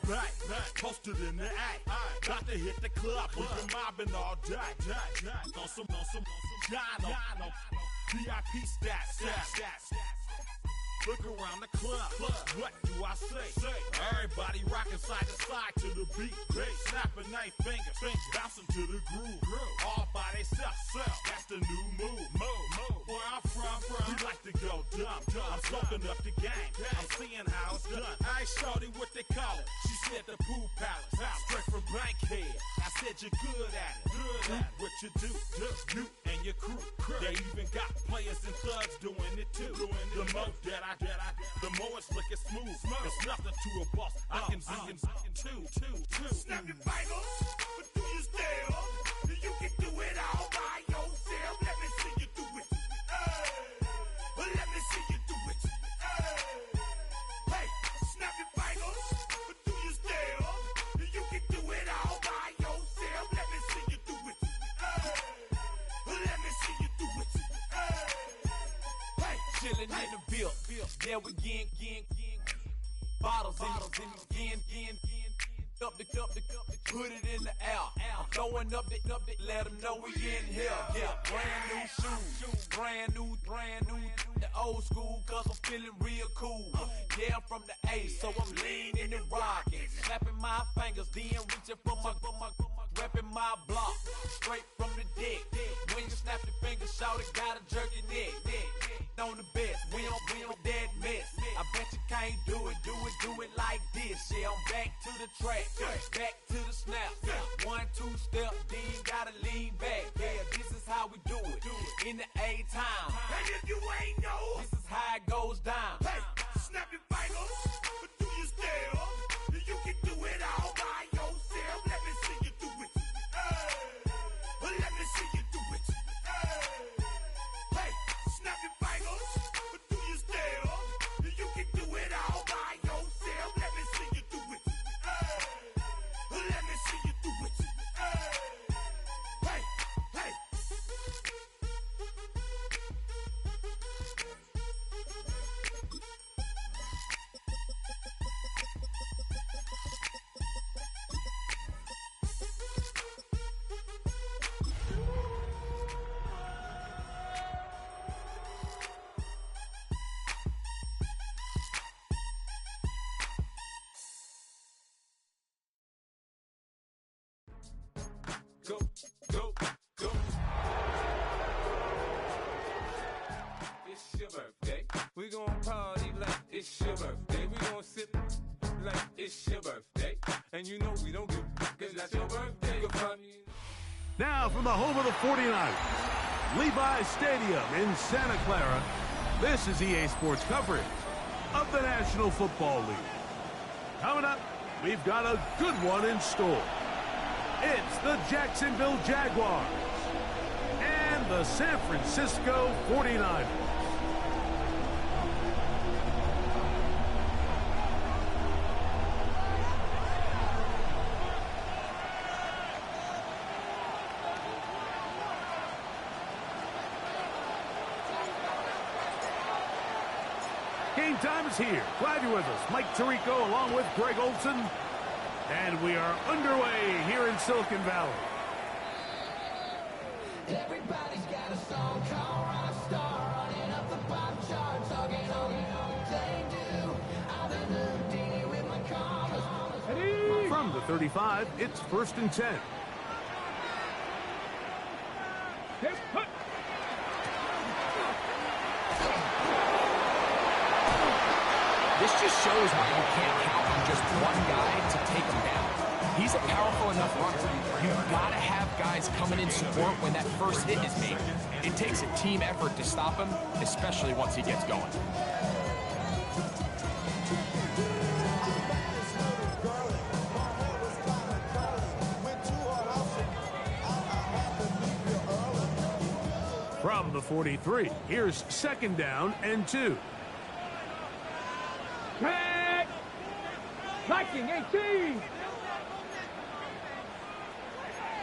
back, posted in the act. Got to hit the club, we've been mobbing all day. On some Jono, VIP stats. Look around the club, what do I say? Everybody rocking side to side to the beat. Snapping their fingers, bouncing to the groove. All by themselves, that's the new move. Where I'm from, we like to go dumb. I'm soaking up the game, I'm seeing how it's done. I ain't shorty what they call it. She said the pool palace, straight from Bankhead. I said you're good at it. What you do, you and your crew. They even got players and thugs doing it too. The more that the more it's looking smooth. It's nothing to a boss. I can two. Snap your fingers, but do you still? You can do it all by yourself. Let me see you do it. Let me see you do it. Hey, snap your fingers, but do you still? You can do it all by yourself. Let me see you do it. Let me see you do it. Hey, chillin' in the bill. Yeah, we again. Bottles in again. Up the put it in the air. I'm throwing up the, let them know we in here. Yeah, brand new shoes, brand new. The old school, cause I'm feeling real cool. Yeah, I'm from the A, so I'm leaning and rocking. Snapping my fingers, then reaching for my repping my block. Straight from the deck. When you snap your fingers, shout it, gotta jerk your neck. On the best, we don't that mess. I bet you can't do it like this. Yeah, I'm back to the track, back to the snap. 1, 2 step, then gotta lean back. Yeah, this is how we do it in the A-time. And if you ain't know, this is how it goes down. Hey, snap your fingers, but do you still? You can do it all by yourself. Let me see you do it. Let me see you do it. Hey, snap your fingers, but do you still? You can do it all by yourself. Let me see you do it. Let me see you do it. Hey. Go. It's your birthday. We gon' party like it's your birthday. We gon' sip like it's your birthday. And you know we don't give cause that's your birthday. Now from the home of the 49ers, Levi's Stadium in Santa Clara, this is EA Sports coverage of the National Football League. Coming up, we've got a good one in store. It's the Jacksonville Jaguars and the San Francisco 49ers. Game time is here. Glad you're with us. Mike Tirico along with Greg Olson. And we are underway here in Silicon Valley. Everybody's got a song called Rockstar, running up the pop charts, hugging on they do. I've been Houdini with my commas. From the 35, it's 1st and 10. This just shows why you can't count on just one guy to take him down. He's a powerful enough runner. You've got to have guys coming in support when that first hit is made. It takes a team effort to stop him, especially once he gets going. From the 43, here's 2nd down and 2. Tag! Viking 18!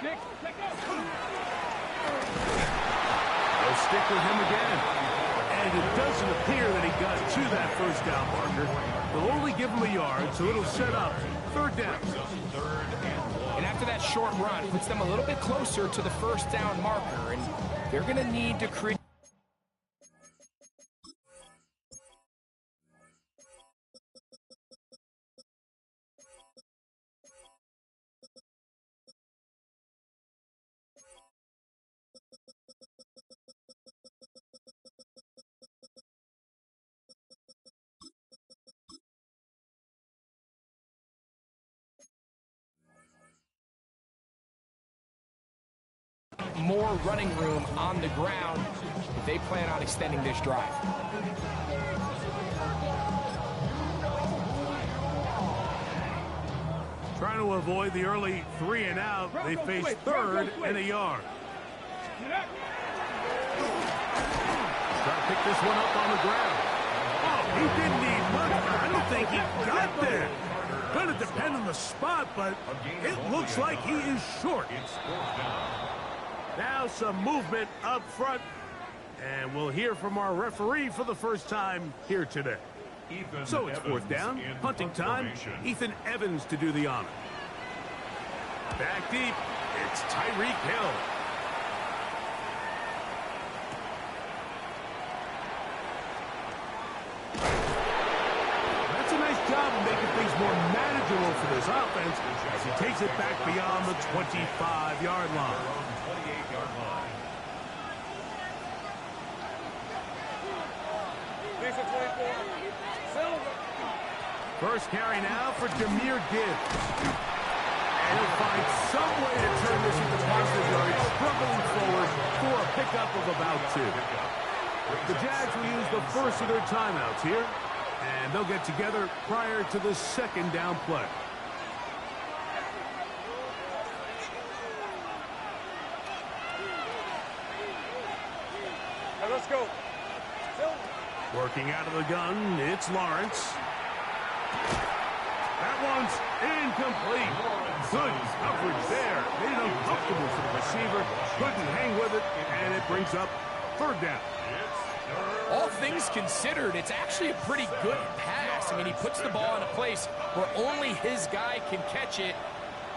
6, They'll stick with him again. And it doesn't appear that he got to that first down marker. They'll only give them a yard, so it'll set up third down. And after that short run, puts them a little bit closer to the first down marker, and they're going to need to create. More running room on the ground if they plan on extending this drive. Trying to avoid the early 3 and out, they face third and a yard. Trying to pick this one up on the ground. Oh, he didn't need much. I don't think he got there. Going to depend on the spot, but it looks like he is short. Now some movement up front, and we'll hear from our referee for the first time here today. So it's fourth down, punting time. Ethan Evans to do the honor. Back deep, it's Tyreek Hill. That's a nice job of making things more manageable for this offense as he takes it back beyond the 25-yard line. First carry now for Jahmyr Gibbs. And he'll find some way to turn this into positive yards, struggling forward for a pickup of about 2. The Jags will use the first of their timeouts here, and they'll get together prior to the second down play. Let's go. Working out of the gun, it's Lawrence. That one's incomplete. Good coverage there. Made it uncomfortable for the receiver. Couldn't hang with it, and it brings up third down. All things considered, it's actually a pretty good pass. I mean, he puts the ball in a place where only his guy can catch it.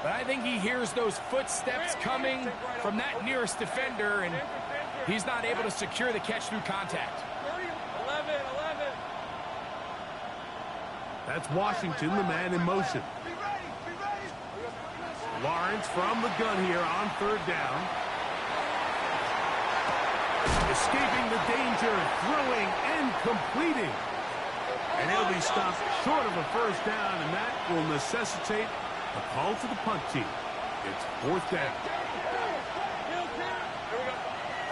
But I think he hears those footsteps coming from that nearest defender, and he's not able to secure the catch through contact. 11. That's Washington, the man in motion. Lawrence from the gun here on third down. Escaping the danger, throwing and completing. And he'll be stopped short of a first down, and that will necessitate a call to the punt team. It's fourth down.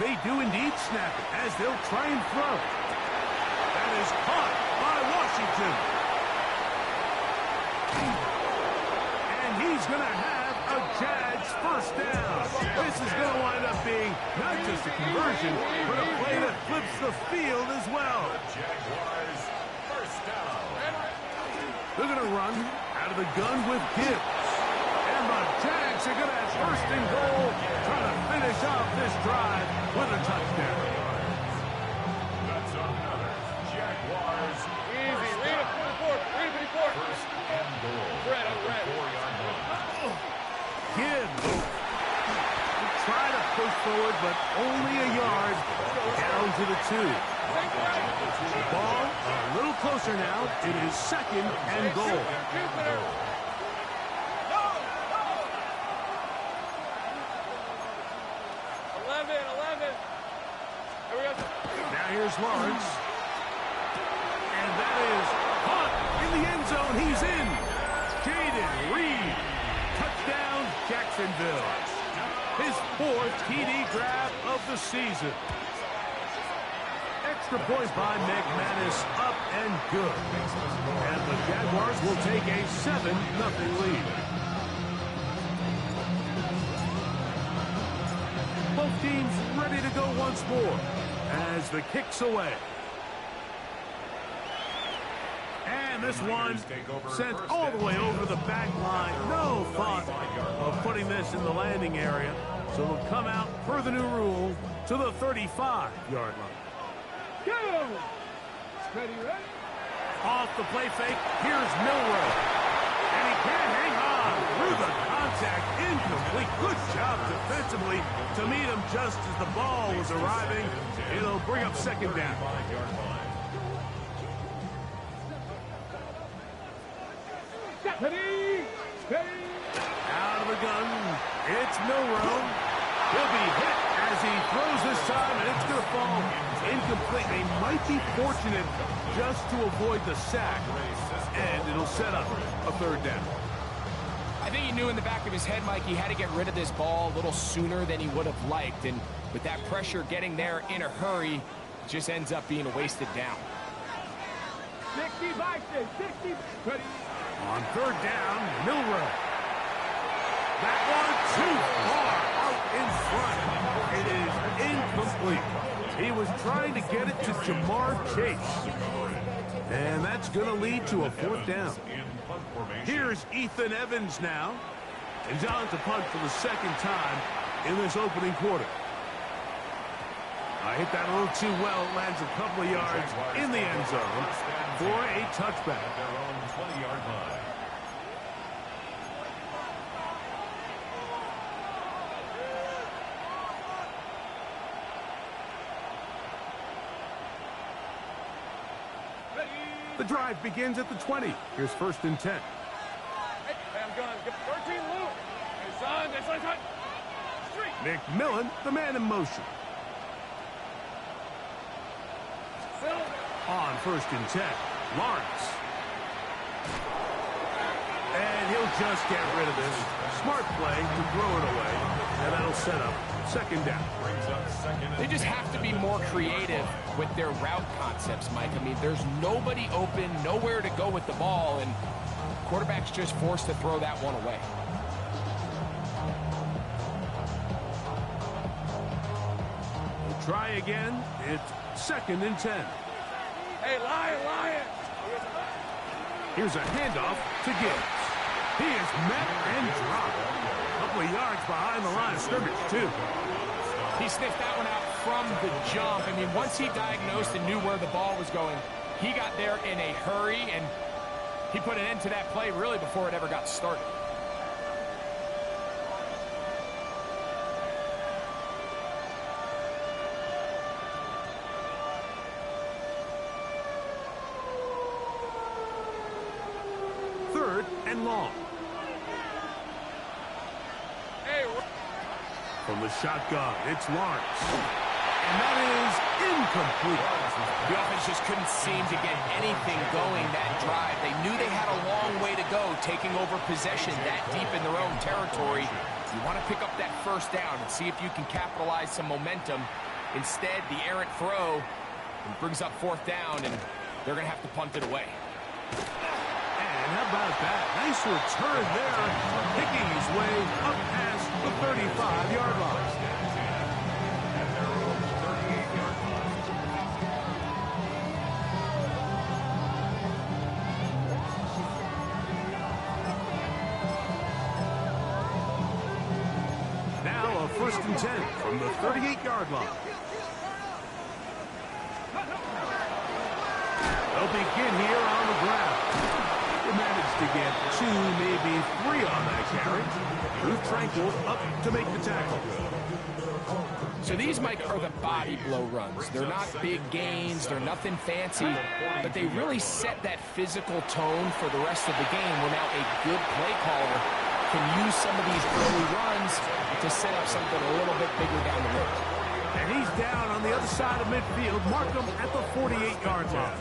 They do indeed snap it as they'll try and throw. That is caught by Washington. And he's going to have a Jags first down. This is going to wind up being not just a conversion, but a play that flips the field as well. They're going to run out of the gun with Gibbs. And the Jags are going to have first and goal, trying to finish off this drive with a touchdown. That's another Jaguars. Easy. Read it 54. First and goal. Red. 4-yard line. Gibbs try to push forward, but only a yard down to the 2. The ball a little closer now. It is second and goal. 11. Now here's Lawrence. And that is caught in the end zone. He's in. Jaden Reed. Touchdown, Jacksonville. His 4th TD grab of the season. Extra point by McManus, up and good. And the Jaguars will take a 7-0 lead. Both teams ready to go once more as the kick's away. And this one sent all the way over the back line. No thought of putting this in the landing area. So it'll come out per the new rule to the 35-yard line. Go! Off the play fake, here's Milroe. And he can't hang on through the contact. Incomplete. Good job defensively to meet him just as the ball was arriving. It'll bring up second down. Out of the gun, it's Milroe. He'll be hit as he throws this time, and it's going to fall incomplete. They might be fortunate just to avoid the sack, and it'll set up a third down. I think he knew in the back of his head, Mike, he had to get rid of this ball a little sooner than he would have liked, and with that pressure getting there in a hurry, it just ends up being a wasted down. 60 by 60. On third down, Milroe. That one too far out in front. It is incomplete. He was trying to get it to Jamar Chase. And that's going to lead to a fourth down. Here's Ethan Evans now. He's on to punt for the second time in this opening quarter. I hit that a little too well. Lands a couple of yards in the end zone for a touchback. Their own 20-yard line. The drive begins at the 20. Here's first and 10. Hey, I'm going. Get 13 loop. Hey, son. Street. McMillan, the man in motion. On first and 10, Lawrence. And he'll just get rid of this. Smart play to throw it away. And that'll set up second down. They just have to be more creative with their route concepts, Mike. I mean, there's nobody open, nowhere to go with the ball, and quarterback's just forced to throw that one away. We'll try again. It's second and 10. Hey, Lion. Here's a handoff to Gibbs. He is met and dropped. A couple of yards behind the line of scrimmage, too. He sniffed that one out from the jump. I mean, once he diagnosed and knew where the ball was going, he got there in a hurry, and he put an end to that play really before it ever got started. Third and long. From the shotgun, it's Lawrence. And that is incomplete. The offense just couldn't seem to get anything going that drive. They knew they had a long way to go, taking over possession that deep in their own territory. You want to pick up that first down and see if you can capitalize some momentum. Instead, the errant throw brings up fourth down, and they're going to have to punt it away. And how about that? Nice return there, picking his way up past the 35-yard line. Now a first and 10 from the 38-yard line. They'll begin here on the ground. They managed to get 2, maybe 3 on that carry. Ruth Tranquil up to make the tackle. So these, Mike, are the body blow runs. They're not big gains. They're nothing fancy. But they really set that physical tone for the rest of the game where now a good play caller can use some of these early runs to set up something a little bit bigger down the road. And he's down on the other side of midfield. Mark him at the 48-yard line.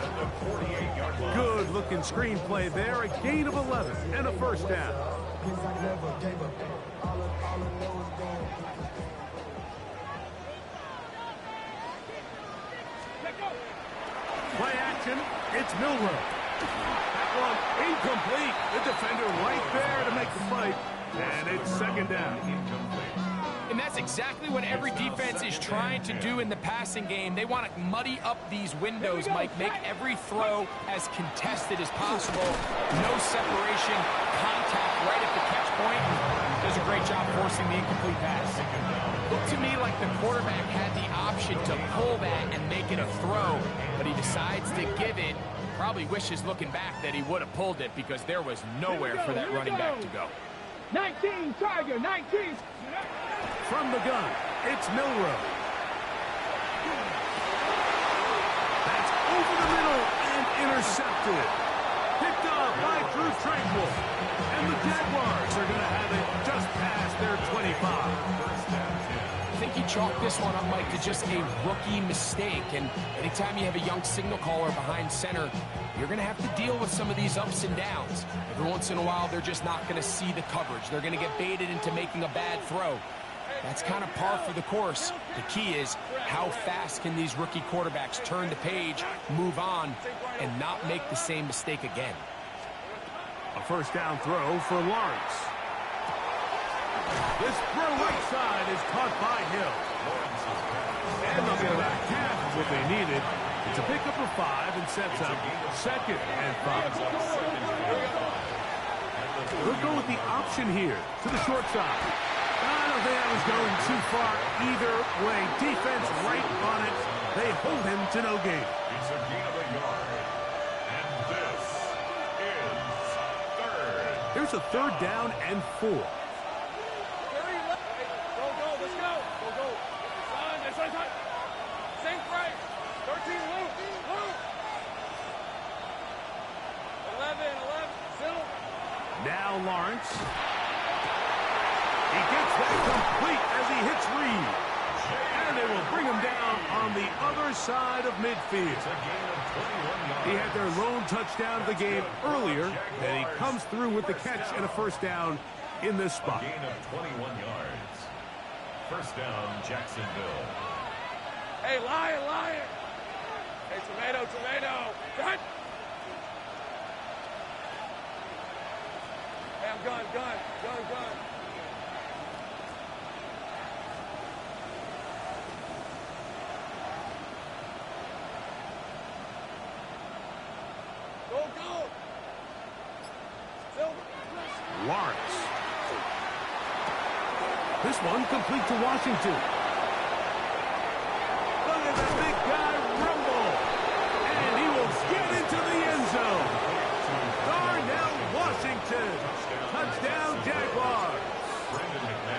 Good-looking screenplay there. A gain of 11 and a first down. Play action. It's Milroe. That one incomplete. The defender right there to make the fight. And it's second down. And that's exactly what every defense is trying to do in the passing game. They want to muddy up these windows, Mike, make every throw as contested as possible. No separation, contact right at the catch point. Does a great job forcing the incomplete pass. Looked to me like the quarterback had the option to pull that and make it a throw, but he decides to give it. Probably wishes looking back that he would have pulled it because there was nowhere for that running back to go. 19, Tiger, 19. From the gun, it's Milroe. That's over the middle and intercepted. Picked up by Drew Tranquill. And the Jaguars are going to have it just past their 25. I think he chalked this one up, Mike, to just a rookie mistake. And anytime you have a young signal caller behind center, you're going to have to deal with some of these ups and downs. Every once in a while, they're just not going to see the coverage. They're going to get baited into making a bad throw. That's kind of par for the course. The key is how fast can these rookie quarterbacks turn the page, move on, and not make the same mistake again. A first down throw for Lawrence. This throw right side is caught by Hill. And they'll get about half of what they needed. It's a pickup of 5 and sets up 2nd and 5. They'll go with the option here to the short side. I don't think that was going too far either way. Defense right on it. They hold him to no gain. It's a gain of a yard. And this is third. Here's a 3rd down and 4. Go, let's go. Go. Son, that's right. Same frame. 13, Luke. 11, Sill. Now Lawrence. He gets that complete as he hits Reed. And they will bring him down on the other side of midfield. It's a gain of 21 yards. He had their lone touchdown of the game earlier, and he comes through with the catch and a first down in this spot. A gain of 21 yards. First down, Jacksonville. Hey, lion. Hey, tomato. Gun. Hey, I'm gun. Go. Silver. Lawrence. This one complete to Washington. Look at that big guy rumble. And he will get into the end zone. Darnell Washington. Touchdown, Jaguars.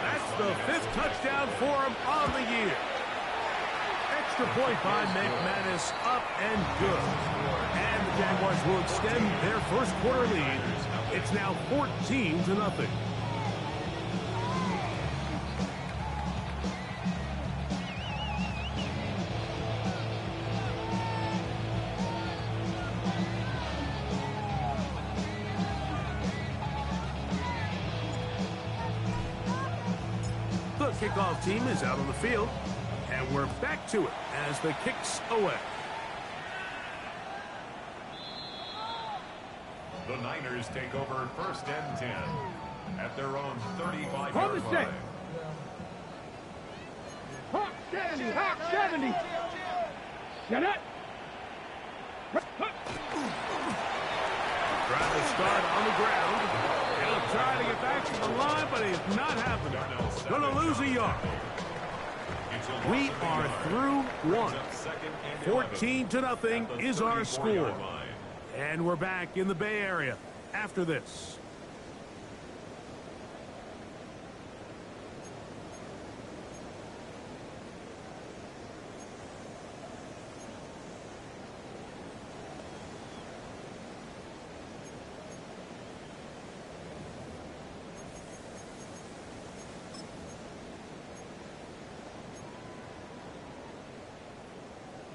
That's the 5th touchdown for him on the year. Extra point by McManus, up and good. And the Jaguars will extend their first quarter lead. It's now 14-0. The kickoff team is out on the field, and we're back to it as the kick's away. The Niners take over 1st and 10 at their own 35-yard line. Hawk 70. Get it. Trying to start on the ground. He'll try to get back to the line, but it's not happening. Going to lose a yard. We are through one. 14-0 is our score. And we're back in the Bay Area after this.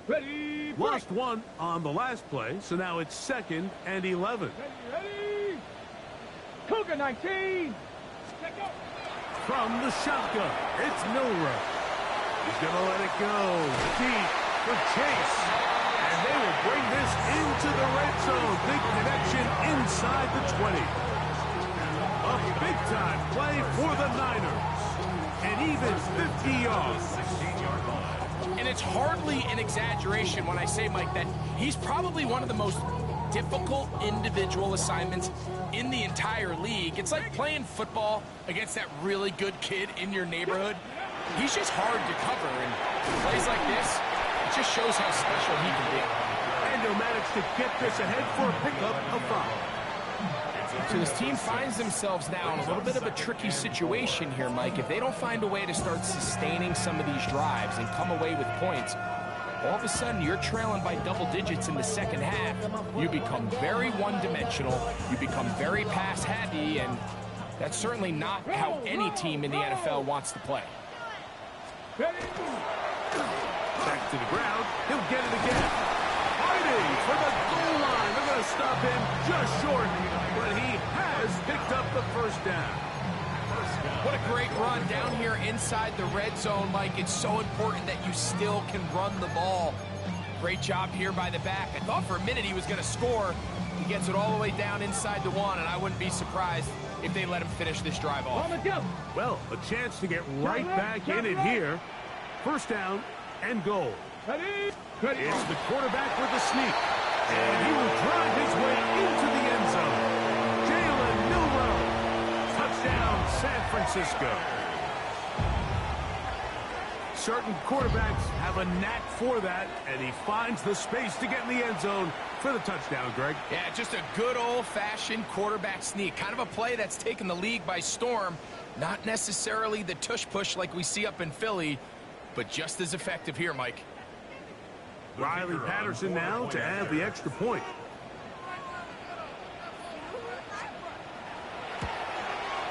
Ready. Lost one on the last play, so now it's 2nd and 11. Ready. Cougar 19. From the shotgun, it's Milroe. He's going to let it go. Deep for Chase. And they will bring this into the red zone. Big connection inside the 20. A big-time play for the Niners. And even 50 yards. 16-yard line. And it's hardly an exaggeration when I say, Mike, that he's probably one of the most difficult individual assignments in the entire league. It's like playing football against that really good kid in your neighborhood. He's just hard to cover, and plays like this, it just shows how special he can be. And he'll manage to get this ahead for a pickup of 5. So this team finds themselves now in a little bit of a tricky situation here, Mike. If they don't find a way to start sustaining some of these drives and come away with points, all of a sudden you're trailing by double digits in the second half. You become very one-dimensional, you become very pass-happy, and that's certainly not how any team in the NFL wants to play. Back to the ground, he'll get it again. Fighting for the goal line. They're going to stop him just short, but he has picked up the first down. What a great run down here inside the red zone, Mike. It's so important that you still can run the ball. Great job here by the back. I thought for a minute he was going to score. He gets it all the way down inside the 1, and I wouldn't be surprised if they let him finish this drive off. Well, a chance to get right back in it here. First down and goal. It's the quarterback with the sneak, and he will drive his way into the end zone. Jalen Milroe, touchdown San Francisco. Certain quarterbacks have a knack for that, and he finds the space to get in the end zone for the touchdown, Greg. Yeah, just a good old-fashioned quarterback sneak. Kind of a play that's taken the league by storm. Not necessarily the tush-push like we see up in Philly, but just as effective here, Mike. Riley Patterson now to add the extra point.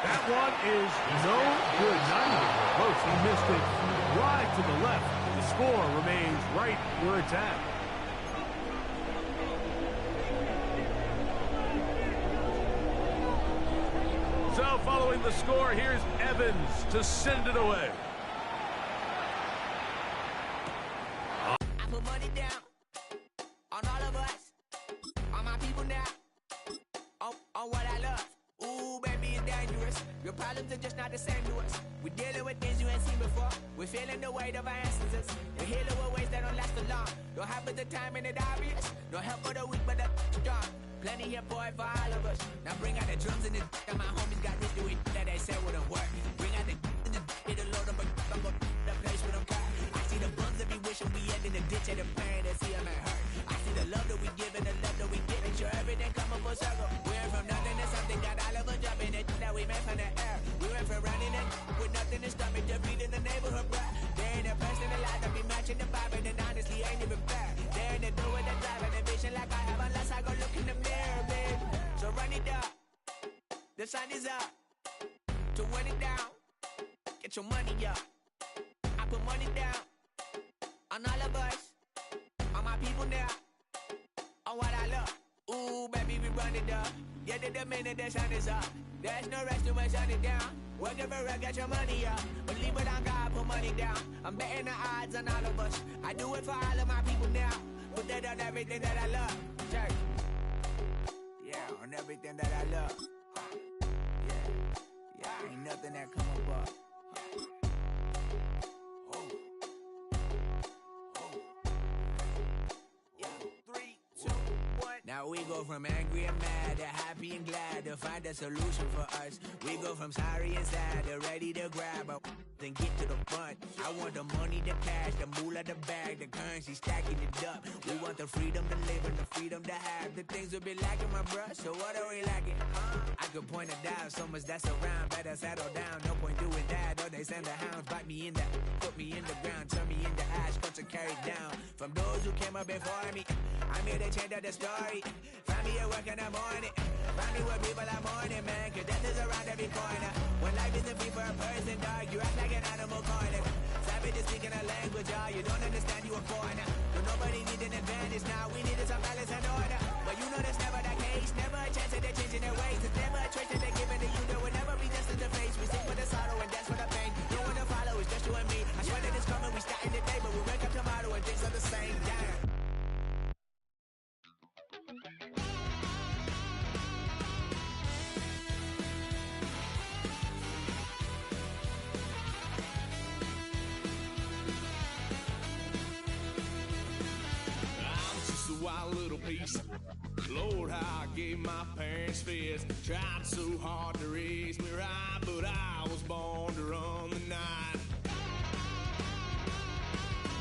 That one is no good. Not even close. He missed it wide to the left. The score remains right where it's at. So following the score, here's Evans to send it away. Put money down on all of us, on my people now, on what I love. Ooh, baby, it's dangerous. Your problems are just not the same to us. We're dealing with things you ain't seen before. We're feeling the weight of our ancestors. We're healing with ways that don't last so long. Don't have the time and it obvious. No help for the weak, but the strong. Plenty here, boy, for all of us. Now bring out the drums and the and my homies got rich doing that they said wouldn't work. Bring out the and the it'll load them, but I'm gonna the place with them cut. I see the bums that be wishing we end in the ditch and the pain that see them and hurt. I see the love that we give and the love that we get. Make sure everything come up full circle. We went from nothing to something, got all of us jumping it that we made from the air. We went from running it with nothing to stop it, just beat in the neighborhood, bruh. There ain't a person alive that be matching the vibe, and honestly ain't even fair. There ain't a do with the drive and the vision like I have unless I go look in the mirror, babe. So run it up, the sun is up. To run it down, get your money up. I put money down on all of us, on my people now, on what I love. Ooh, baby, we run it up. Get it the minute the sun is up. There's no rest to shut it down. Working for real, get your money up. Believe it on God, put money down. I'm betting the odds on all of us. I do it for all of my people now. Put that on everything that I love. Check. Yeah, on everything that I love. Yeah, ain't nothing that come above. Now we go from angry and mad to happy and glad to find a solution for us. We go from sorry and sad to ready to grab up and get to the front. I want the money, the cash, the moolah, the bag, the currency stacking it up. We want the freedom to live and the freedom to have the things we'll be lacking, my bruh. So what are we lacking? I could point it out, so much that's around. Better settle down, no point doing that. Or they send the hounds, bite me in the, put me in the ground, turn me into ash, cut to carry down. From those who came up before me, I'm here to change up the story. Find me at work in the morning. Find me where people are mourning, man. Cause death is around every corner. When life isn't free for a person, dog, you act like an animal corner. Savage is speaking a language, y'all. You don't understand, you a foreigner. But nobody needs an advantage now. We needed some balance and order. But you know that's never the case. Never a chance that they're changing their ways. It's never a choice that they're giving to you. There will never be justice to face. We sing for the sorrow and dance for the pain. No one to follow, it's just you and me. I swear that it's coming. We starting today, but we wake up tomorrow and things are the same. Damn. Wild little piece. Lord, how I gave my parents fits. Tried so hard to raise me right, but I was born to run the night.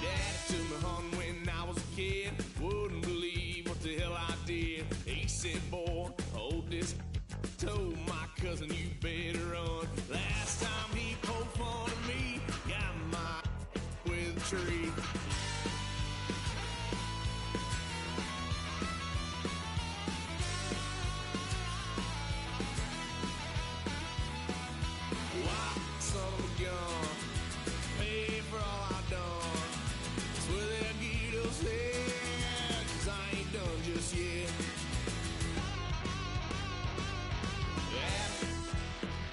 Dad took me home when I was a kid. Wouldn't believe what the hell I did. He said, boy, hold this. Told my cousin, you better run. Last time he poked fun at me, got my with a tree. Why, son of a gun, pay for all I done. Swear they'll get us there, 'cause I ain't done just yet.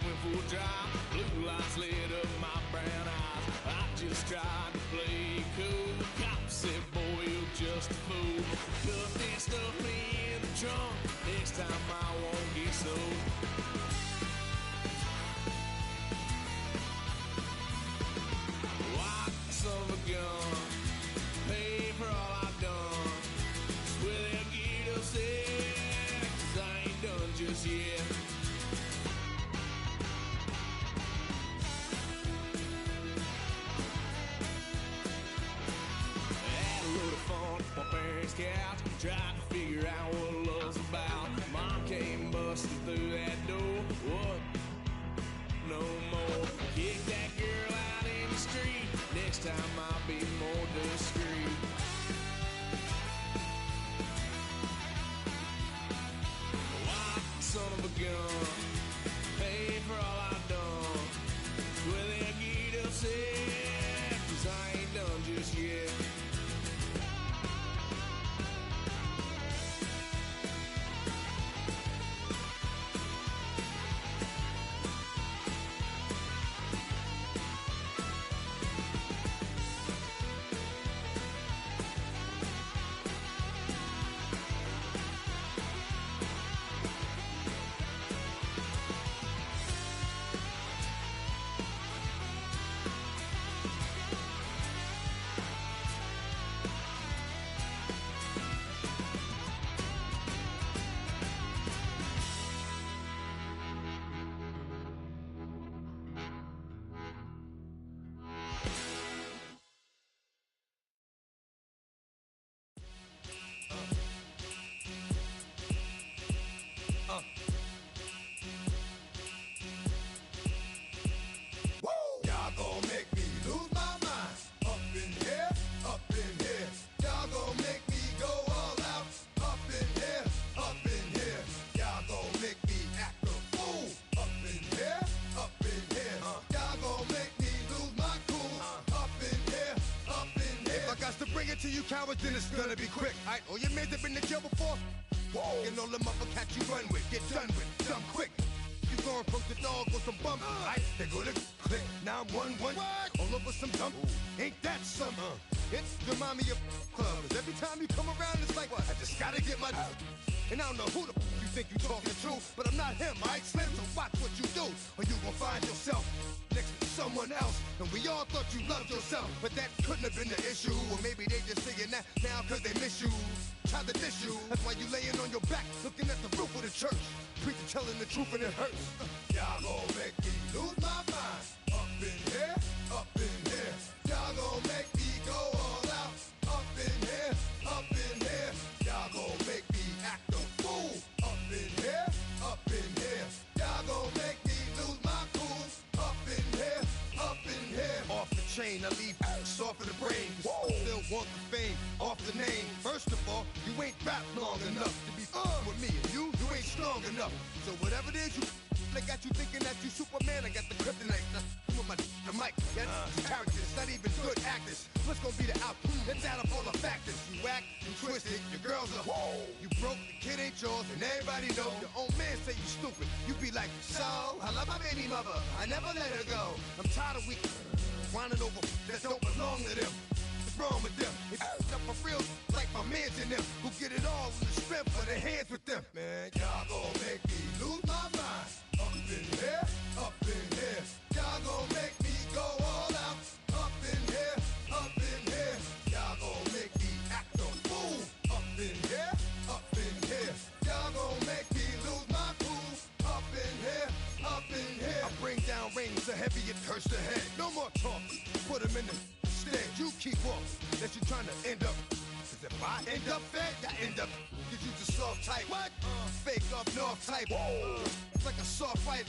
Went full drive, blue lights lit up my brown eyes. I just tried to play cool. Cop said, boy, you're just a fool. Cut that stuff in the trunk. Next time I won't get sold. Why, son of a gun, pay for all I've done. Swear they'll get us there, 'cause I ain't done just yet. Had a load of fun on my parents' couch, tried to figure out what love's about. Mom came busting through that door. What? No more. Kick that girl out in the street. Next time I'll be more discreet. Why, son of a gun, pay for all I've done. Swear they'll get upset, 'cause I ain't done just yet. Y'all gon' make me lose my mind. Up in here, up in here. Y'all gon' make me go all out. Up in here, up in here. Y'all gon' make me act a fool. Up in here, up in here. Y'all gon' make me lose my cool. Up in here, up in here. If I got to bring it to you cowards, then it's gonna be quick. Alright, all your mans have been to jail before? Whoa. And all them other cats you run with, get done with, done quick. You gon' approach the dog with some bump. Aight, they go to click. Now I'm 1-1. All over some dump. Ain't that something? It's the mommy of club. 'Cause every time you come around, it's like, what? I just gotta get my. And I don't know who the you think you talking to, but I'm not him, alright, Slim? So watch what you do, or you gon' find yourself next to someone else. And we all thought you loved yourself, but that couldn't have been the issue. Or maybe they just saying that now 'cause they miss you. Try to diss you. That's why you laying on your back, looking at the roof of the church. Preacher telling the truth and it hurts. Y'all gon' make me lose my mind. Up in here, up in here. Y'all gon' make me go all out. Up in here, up in here. Y'all gon' make me act a fool. Up in here, up in here. Y'all gon' make me lose my cool. Up in here, up in here. Off the chain, I leave soft in the brain. Still want the fame, off the name. First of all, you ain't rap long enough to be with me. And you ain't strong enough. So whatever it is you I got you thinking that you Superman. I got the kryptonite. With my the mic. That's characters, not even good actors. What's gonna be the outcome? Let's add up all the factors. You whack, you twisted, your girls are you broke, the kid ain't yours, and everybody know. Your own man say you stupid. You be like, so I love my baby mother. I never let her go. I'm tired of weak whining over that don't belong to them. What's wrong with them? If you up for real, like my mans in them, who get it all in the strength of their hands with them. Man, y'all gon' make me lose my mind. Up in here, up in here. Y'all gon' make me go all out. Up in here, up in here. Y'all gon' make me act a fool. Up in here, up in here. Y'all gon' make me lose my cool. Up in here, up in here. I bring down rings so heavy it hurts the head. No more talk. Put 'em in the Instead, you keep up that you're trying to end up. Cause if I end up fed, I end up. Cause you just soft type. What? Fake up north type. It's like a soft fight.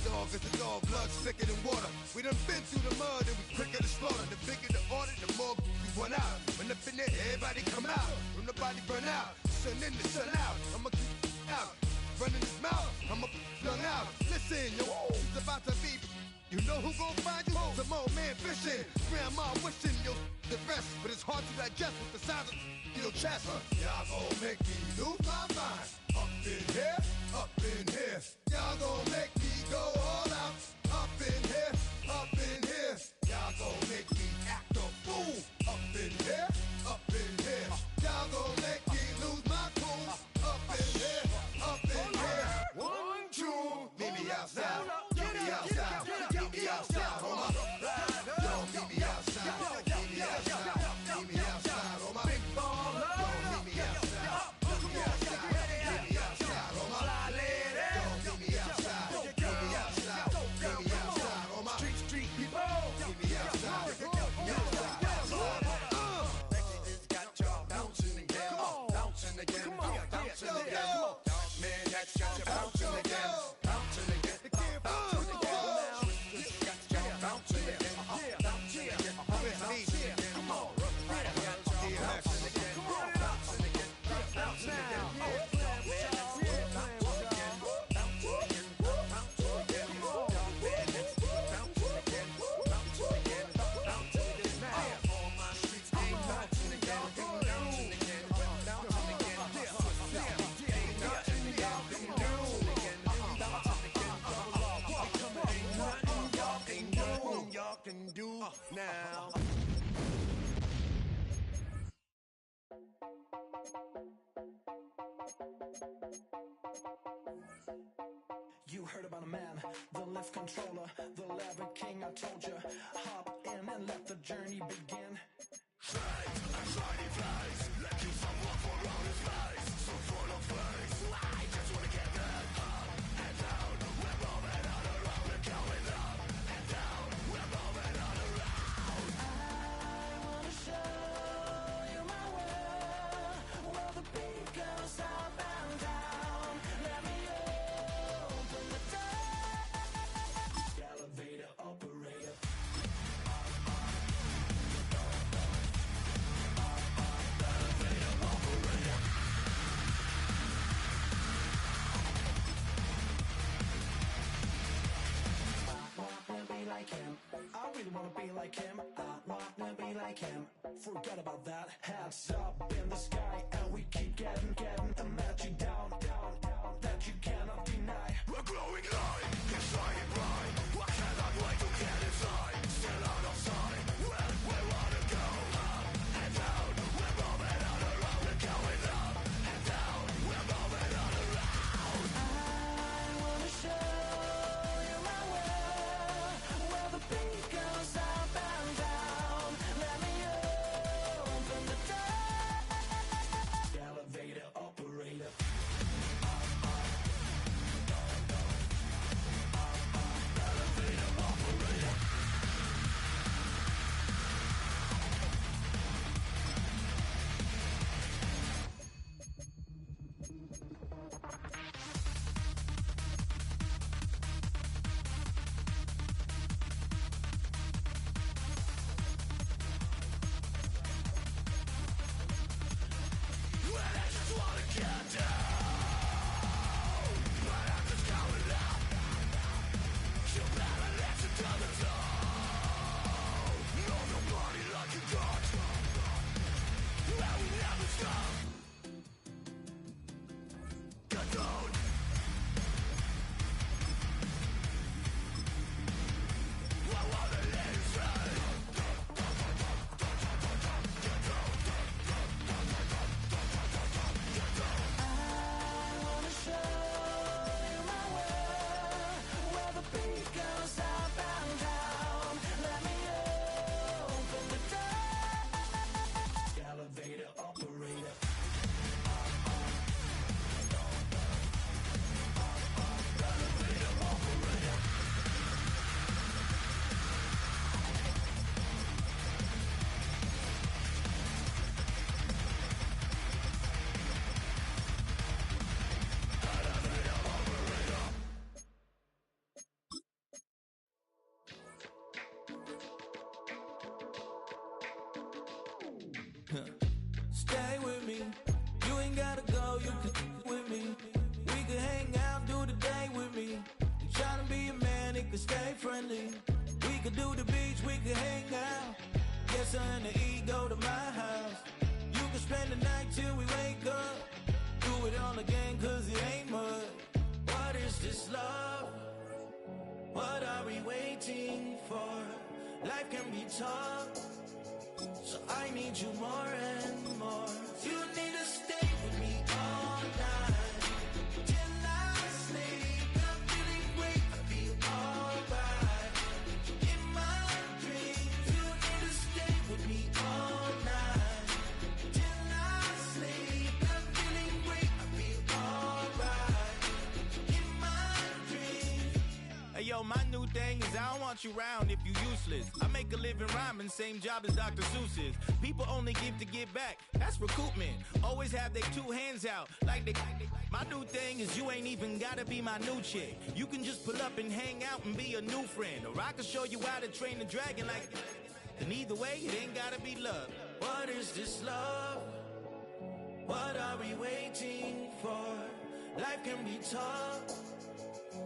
Dog is a dog, blood thicker than water. We done been through the mud and we quicker to slaughter. The bigger the order, the more we run out. When up in there, everybody come out. When the body burn out, sun in the sun out. I'ma keep out. Running his mouth, I'ma flung out. Listen, yo, it's about to be. You know who gon' find you? Some old man fishing. Grandma wishing you the best, but it's hard to digest with the sound of your chest. Y'all gon' make me lose my mind. Up in here, up in here. Y'all gon' make me go all out. Up in here, up in here. Y'all gon' make me act a fool. Up in here, up in here. Y'all gon' make me lose my cool. Up in here, up in here. 1, 2, meet me outside. Meet me outside. Meet me outside, hold up. Yo, meet me outside. Meet me outside. Meet me outside, hold up. Big baller. Yo, meet me outside. Meet me outside. Meet me outside, hold up. Yo, meet me outside. Meet me outside. Meet me outside, hold up. Street people. Meet me outside. Meet me outside. Got y'all bouncing again. Bouncing again. Bouncing again. Man, that's got you bouncing again. Bouncing again. Can do now. You heard about a man, the lift controller, the lever king. I told you, hop in and let the journey begin. Shiny flies, let you someone for all his lies. So full of face, I just wanna get that up and down. We're moving on around, we're going up and down. We're moving on around. I wanna show you my world, where the beat goes up and down. Let me open the door. Elevator operator. Like him. I really wanna be like him. I wanna be like him. Forget about that. Hands up in the sky, and we keep getting and let you down, that you cannot deny. We're glowing light, it's shining bright. I cannot wait to get inside. Still out of sight. Where we wanna go, up and down. We're moving on around, we're going up and down. We're moving on around. I wanna show. Goes up and down. Let me open the door. Elevator operator. gotta go, you can with me. We can hang out, do the day with me. I'm trying to be a man, it can stay friendly. We could do the beach, we could hang out. Guess her and the E go to my house. You can spend the night till we wake up. Do it all again, cause it ain't mud. What is this love? What are we waiting for? Life can be tough, so I need you more and more. You need to stay with me all night till I sleep. I'm feeling great, I feel alright. In my dreams, you need to stay with me all night till I sleep. I'm feeling great, I feel alright. In my dreams. Hey yo, my new thing is I don't want you round if you useless. I make a living rhyming, same job as Dr. Seuss's. People only give to get back, that's recoupment. Always have their two hands out, like they. My new thing is you ain't even gotta be my new chick. You can just pull up and hang out and be a new friend. Or I can show you how to train the dragon like. And either way, it ain't gotta be love. What is this love? What are we waiting for? Life can be tough,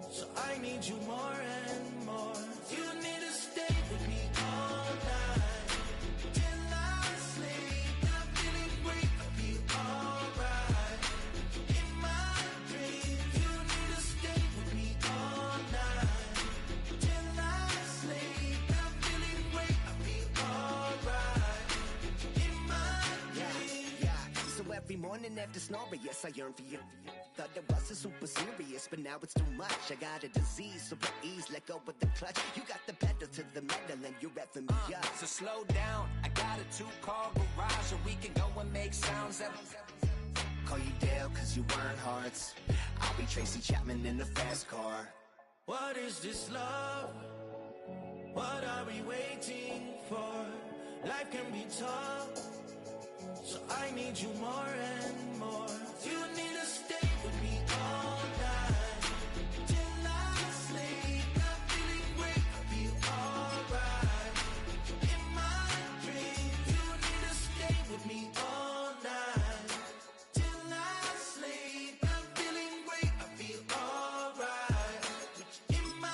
so I need you more and more. You need to stay with me all night till I sleep. I'm feeling great, I feel alright. In my dreams, you need to stay with me all night till I sleep. I'm feeling great, I feel alright. In my dreams. Yeah. So every morning after snoring, yes, I yearn for you. Thought it wasn't super serious, but now it's too much. I got a disease, so please let go with the clutch. You got the pedal to the metal and you're revving me up. So slow down, I got a 2-car garage, or we can go and make sounds that. Call you Dale, cause you weren't hearts. I'll be Tracy Chapman in a fast car. What is this love? What are we waiting for? Life can be tough, so I need you more and more. You need to stay with me all night till I sleep. I'm feeling great, I feel alright. In my dreams, you need to stay with me all night till I sleep. I'm feeling great, I feel alright. In my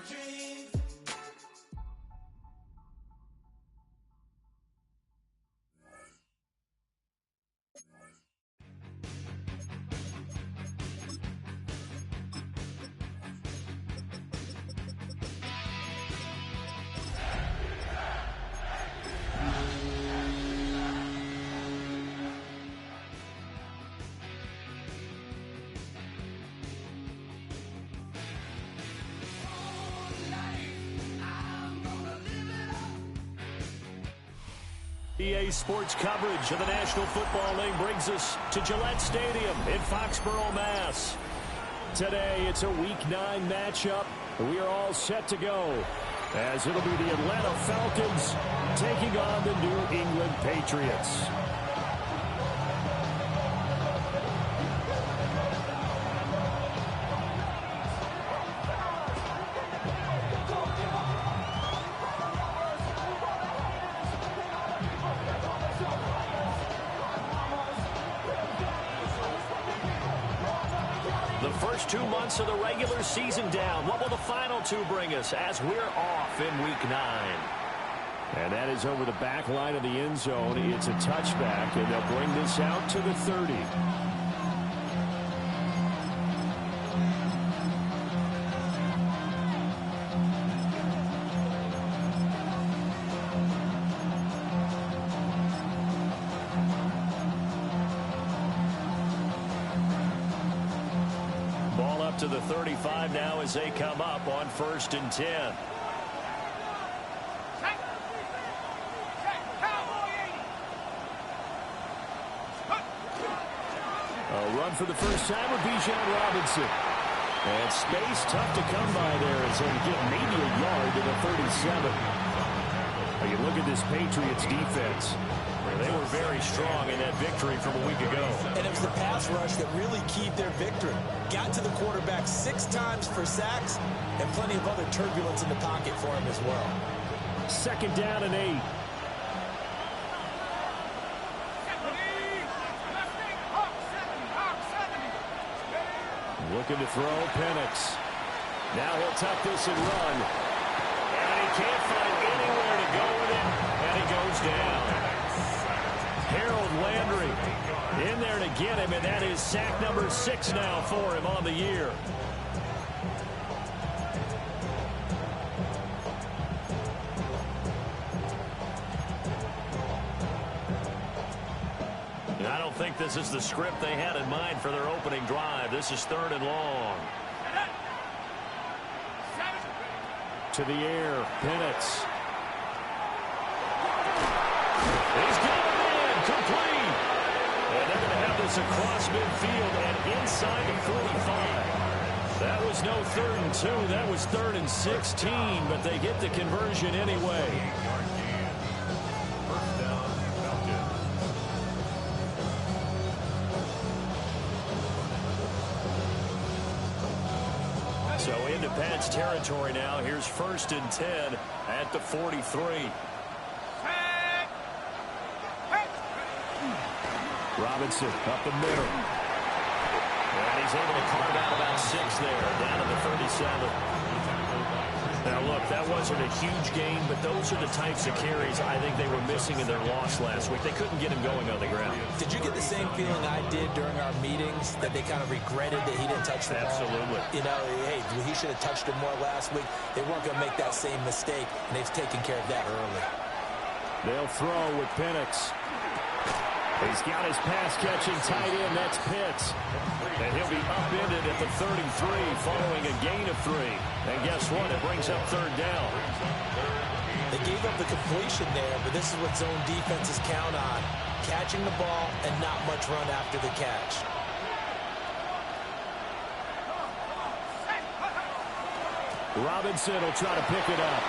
dreams. EA Sports coverage of the National Football League brings us to Gillette Stadium in Foxborough, Mass. Today, it's a Week 9 matchup. We are all set to go, as it'll be the Atlanta Falcons taking on the New England Patriots. The first 2 months of the regular season down. What will the final 2 bring us as we're off in Week 9? And that is over the back line of the end zone. It's a touchback, and they'll bring this out to the 30. Ball up to the 35 now as they come up on 1st and 10. A run for the first time with Bijan Robinson. And space tough to come by there as they get maybe a yard to the 37. Now you look at this Patriots defense. They were very strong in that victory from a week ago. And it was the pass rush that really keyed their victory. Got to the quarterback 6 times for sacks and plenty of other turbulence in the pocket for him as well. 2nd down and 8. Looking to throw, Penix. Now he'll tuck this and run. And he can't find anywhere to go with it. And he goes down. Harold Landry in there to get him, and that is sack number 6 now for him on the year. I don't think this is the script they had in mind for their opening drive. This is 3rd and long. To the air, Penix. He's got it in, complete. And they're going to have this across midfield and inside the 45. That was no 3rd and 2. That was 3rd and 16, but they get the conversion anyway. So into Pat's territory now. Here's 1st and 10 at the 43. Robinson up the middle. And he's able to carve out about 6 there, down to the 37. Now, look, that wasn't a huge gain, but those are the types of carries I think they were missing in their loss last week. They couldn't get him going on the ground. Did you get the same feeling I did during our meetings, that they kind of regretted that he didn't touch the ball? Absolutely. You know, hey, he should have touched it more last week. They weren't going to make that same mistake, and they've taken care of that early. They'll throw with Penix. He's got his pass-catching tight end. That's Pitts. And he'll be upended at the 33 following a gain of 3. And guess what? It brings up 3rd down. They gave up the completion there, but this is what zone defenses count on. Catching the ball and not much run after the catch. Robinson will try to pick it up.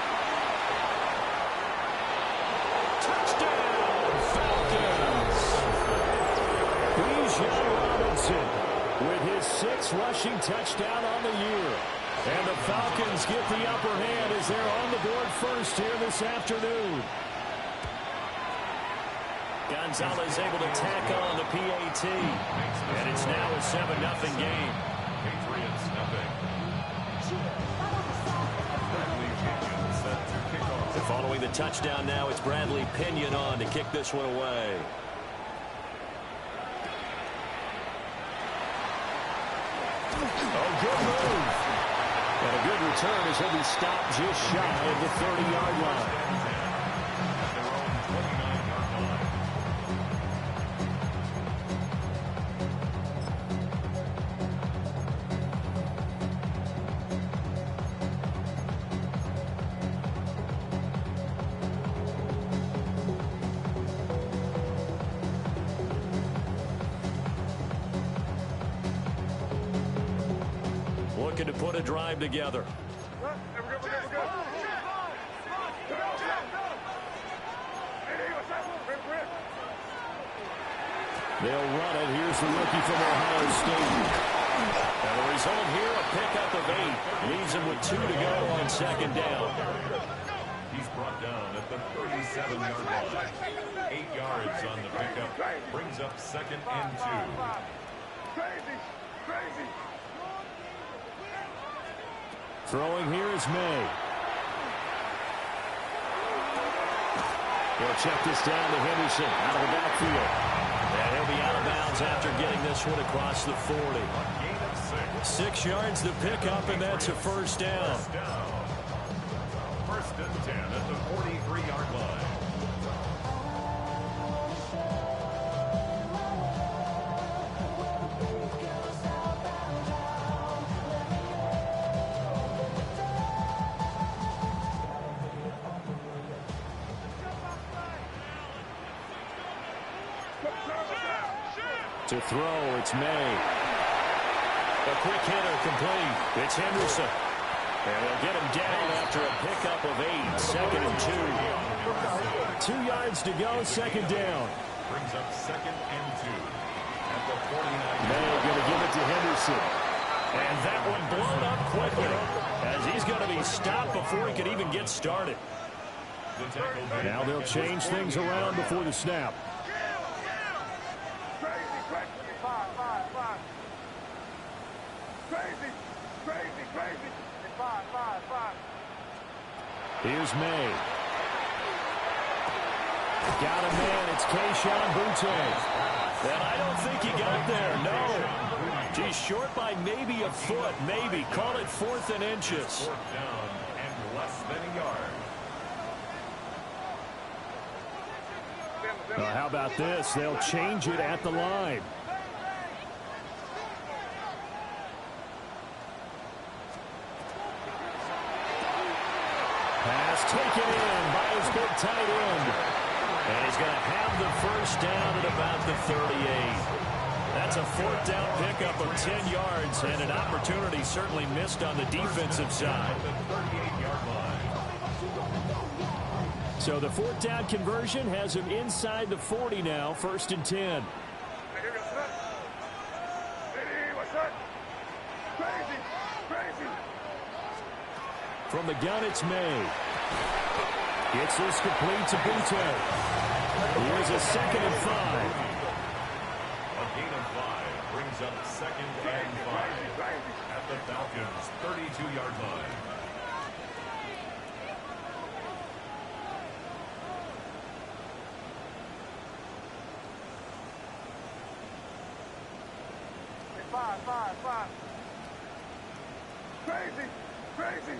Touchdown, Falcons! Bijan Robinson with his 6th rushing touchdown on the year. And the Falcons get the upper hand as they're on the board first here this afternoon. Gonzalez able to tack on the PAT. And it's now a 7-0 game. Patriots nothing. Following the touchdown now, it's Bradley Pinion on to kick this one away. Oh, good move. And a good return as he'll be stopped just shy of the 30-yard line. Looking to put a drive together. They'll run it. Here's the rookie from Ohio State. And the result here, a pickup of 8. Leaves him with 2 to go on 2nd down. He's brought down at the 37-yard line. 8 yards on the pickup. Brings up 2nd and 2. Crazy. Throwing here is May. They'll check this down to Henderson out of the backfield. And he'll be out of bounds after getting this one across the 40. 6 yards to pick up, and that's a 1st down. 1st and 10 at the 43-yard line. To throw, it's May. A quick hitter complete. It's Henderson. And they'll get him down after a pickup of 8. 2nd and 2. 2 yards to go, 2nd down. Brings up 2nd and 2 at the 49. May going to give it to Henderson. And that one blown up quickly as he's going to be stopped before he could even get started. Now they'll change things around before the snap. Crazy. Five. Here's May. Got a man. It's Kayshon Boutte. And I don't think he got there. No. He's short by maybe a foot. Maybe. Call it 4th and inches. 4th down and less than a yard. How about this? They'll change it at the line. Pass taken in by his big tight end. And he's going to have the first down at about the 38. That's a 4th down pickup of 10 yards and an opportunity certainly missed on the defensive side. So the 4th down conversion has him inside the 40 now, 1st and 10. From the gun, it's May. Gets this complete to Boutte. Here's a 2nd and 5. A gain of 5 brings up 2nd and 5 at the Falcons' 32-yard line. Five. Crazy.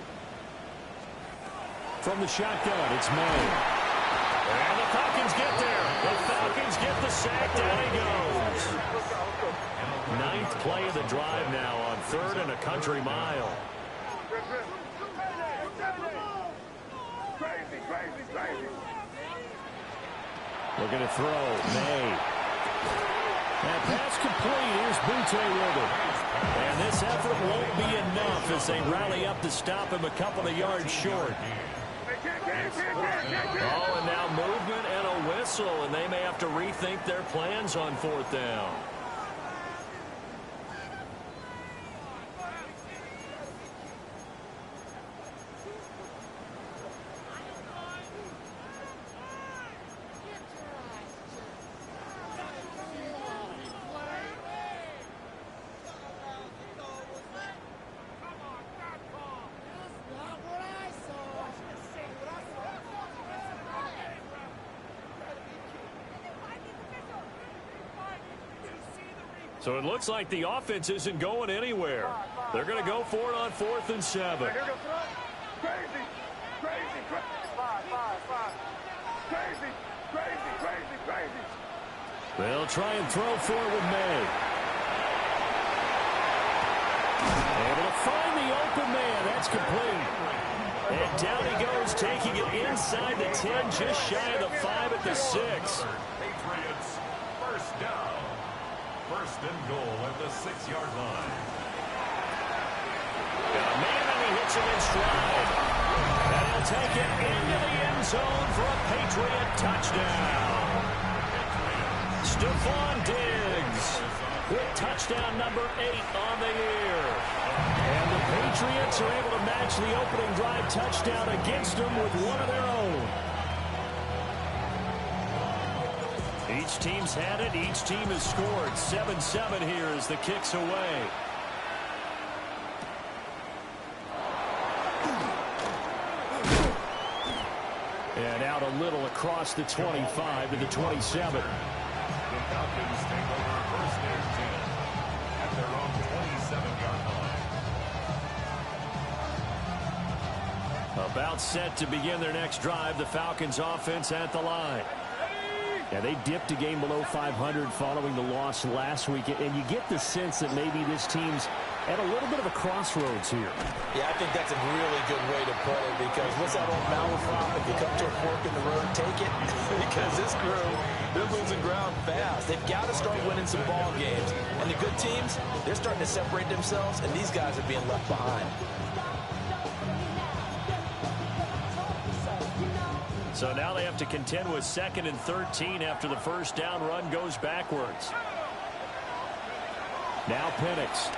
From the shotgun, it's May. And the Falcons get there. The Falcons get the sack. Down he goes. 9th play of the drive now on 3rd and a country mile. Crazy. We're going to throw. May. And pass complete. Here's Boutte with it. And this effort won't be enough as they rally up to stop him a couple of yards short. Oh, and now movement and a whistle, and they may have to rethink their plans on 4th down. So it looks like the offense isn't going anywhere. They're going to go for it on 4th and 7. Crazy. They'll try and throw for it with May. Able to find the open man. That's complete. And down he goes, taking it inside the 10, just shy of the 5 at the 6. Patriots, 1st down. 1st and goal at the 6-yard line. Got a man and he hits him in stride. And he'll take it into the end zone for a Patriot touchdown. Stephon Diggs with touchdown number 8 on the year. And the Patriots are able to match the opening drive touchdown against them with one of their own. Each team's had it. Each team has scored. 7-7 here as the kick's away. And out a little across the 25 to the 27. The Falcons take over 1st and 10 at their own 27-yard line. About set to begin their next drive. The Falcons offense at the line. Yeah, they dipped a game below 500 following the loss last week, and you get the sense that maybe this team's at a little bit of a crossroads here. Yeah, I think that's a really good way to put it, because what's that old malaprop? If you come to a fork in the road, take it. Because this crew, they're losing ground fast. They've got to start winning some ball games. And the good teams, they're starting to separate themselves, and these guys are being left behind. So now they have to contend with 2nd and 13 after the 1st down run goes backwards. Now Penix.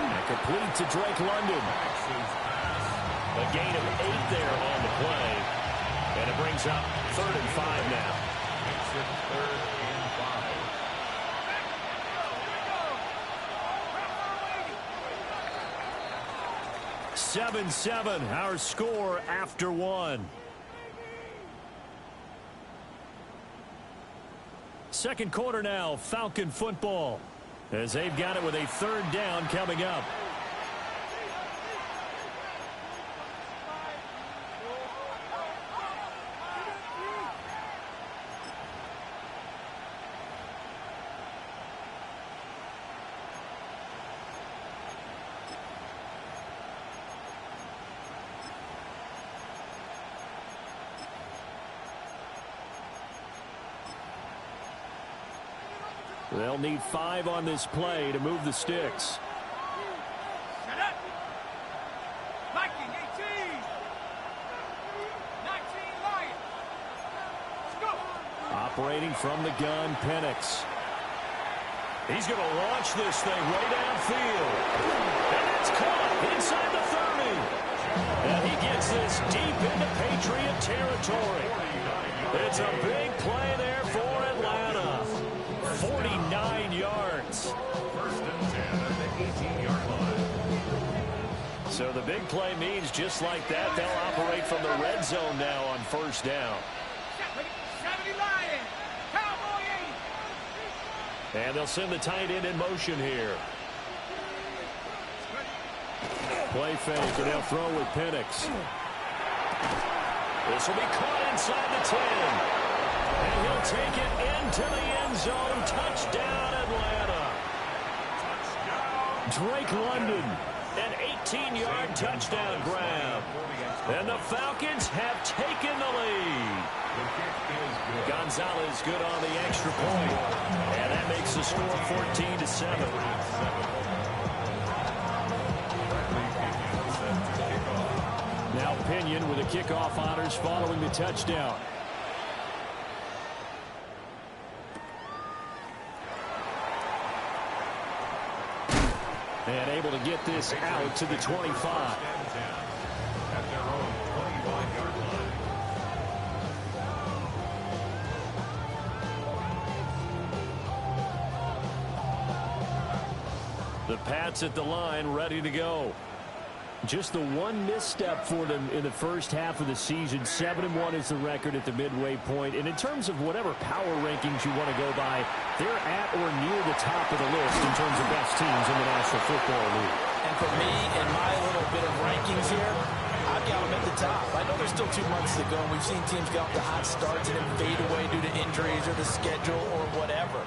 And complete to Drake London. A gain of 8 there on the play. And it brings up 3rd and 5 now. Makes it 3rd and 5. 7-7, our score after one. Second quarter now, Falcon football, as they've got it with a third down coming up. They'll need 5 on this play to move the sticks. Shut up. Viking 18. 19 Lions. Let's go. Operating from the gun, Penix. He's going to launch this thing way downfield. And it's caught inside the 30. And he gets this deep into Patriot territory. It's a big play there for Atlanta. 49 yards. First and 10 at the 18-yard line. So the big play means just like that, they'll operate from the red zone now on first down. 70 Lions. Cowboy 80. And they'll send the tight end in motion here. Play fake, and they'll throw with Penix. This will be caught inside the 10. And he'll take it into the end zone. Touchdown, Atlanta. Drake London, an 18-yard touchdown grab. And the Falcons have taken the lead. Gonzalez good on the extra point. And that makes the score 14-7. Now Pinion with the kickoff honors following the touchdown. And able to get this out to the 25. At their own 25-yard line. The Pats at the line, ready to go. Just the one misstep for them in the first half of the season. 7-1 is the record at the midway point. And in terms of whatever power rankings you want to go by, they're at or near the top of the list in terms of best teams in the National Football League. And for me, in my little bit of rankings here, I've got them at the top. I know there's still 2 months to go, and we've seen teams get off to hot starts and then fade away due to injuries or the schedule or whatever.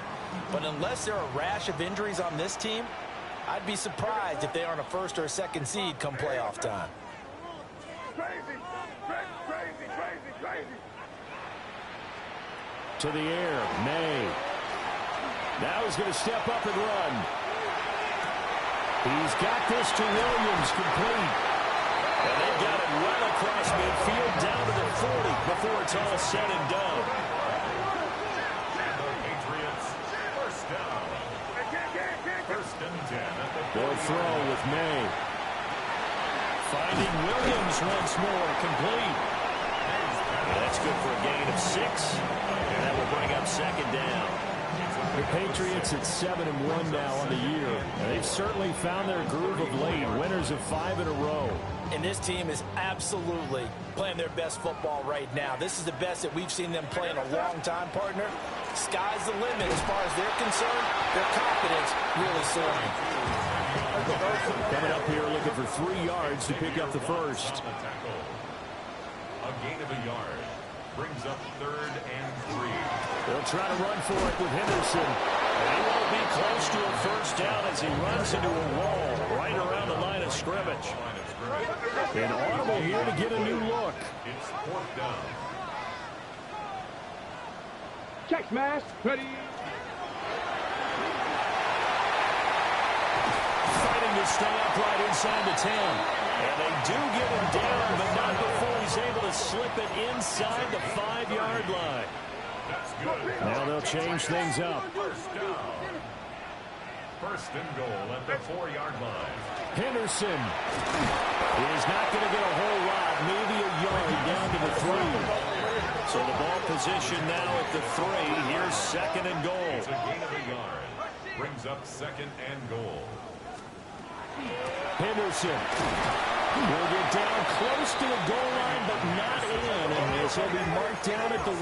But unless there are a rash of injuries on this team, I'd be surprised if they aren't a first or a second seed come playoff time. Crazy. To the air, May. Now he's going to step up and run. He's got this to Williams, complete. And they've got it right across midfield down to the 40 before it's all said and done. Patriots, first down. First and 10 at the They'll throw with May. Finding Williams once more, complete. That's good for a gain of 6. And that will bring up second down. The Patriots at 7-1 now on the year. And they've certainly found their groove of late. Winners of 5 in a row. And this team is absolutely playing their best football right now. This is the best that we've seen them play in a long time, partner. Sky's the limit as far as they're concerned. Their confidence really soaring. Coming up here looking for 3 yards to pick up the first. A gain of a yard brings up 3rd and 3. They'll try to run for it with Henderson. And he won't be close to a first down as he runs into a wall right around the line of scrimmage. An audible here to get a new look. It's 4th down. Check smash. Ready. Fighting to stay upright inside the 10. And they do get him down, but not before he's able to slip it inside the 5-yard line. That's good. Now they'll change things up. First down. First and goal at the 4-yard line. Henderson is not going to get a whole lot, maybe a yard down to the 3. So the ball position now at the 3. Here's second and goal. It's a gain of a yard. Brings up second and goal. Henderson Will get down close to the goal line, but not in. And this will be marked down at the 1.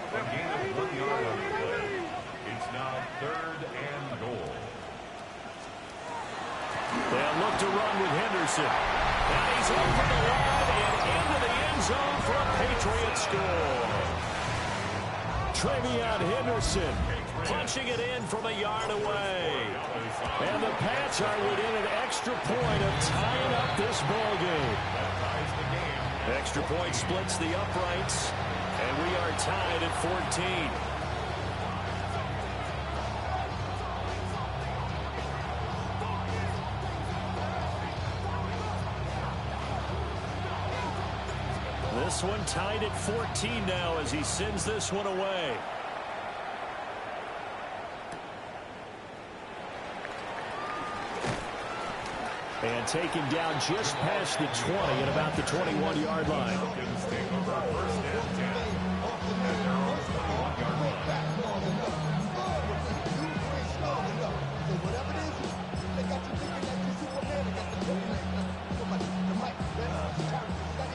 A gain of 1 yard on the play. It's now 3rd and goal. They'll look to run with Henderson. And he's over the line and into the end zone for a Patriot score. Travion Henderson punching it in from a yard away. And the Pats are within an extra point of tying up this ball game. Extra point splits the uprights, and we are tied at 14. This one tied at 14 now as he sends this one away. And taken down just past the 20 at about the 21-yard line.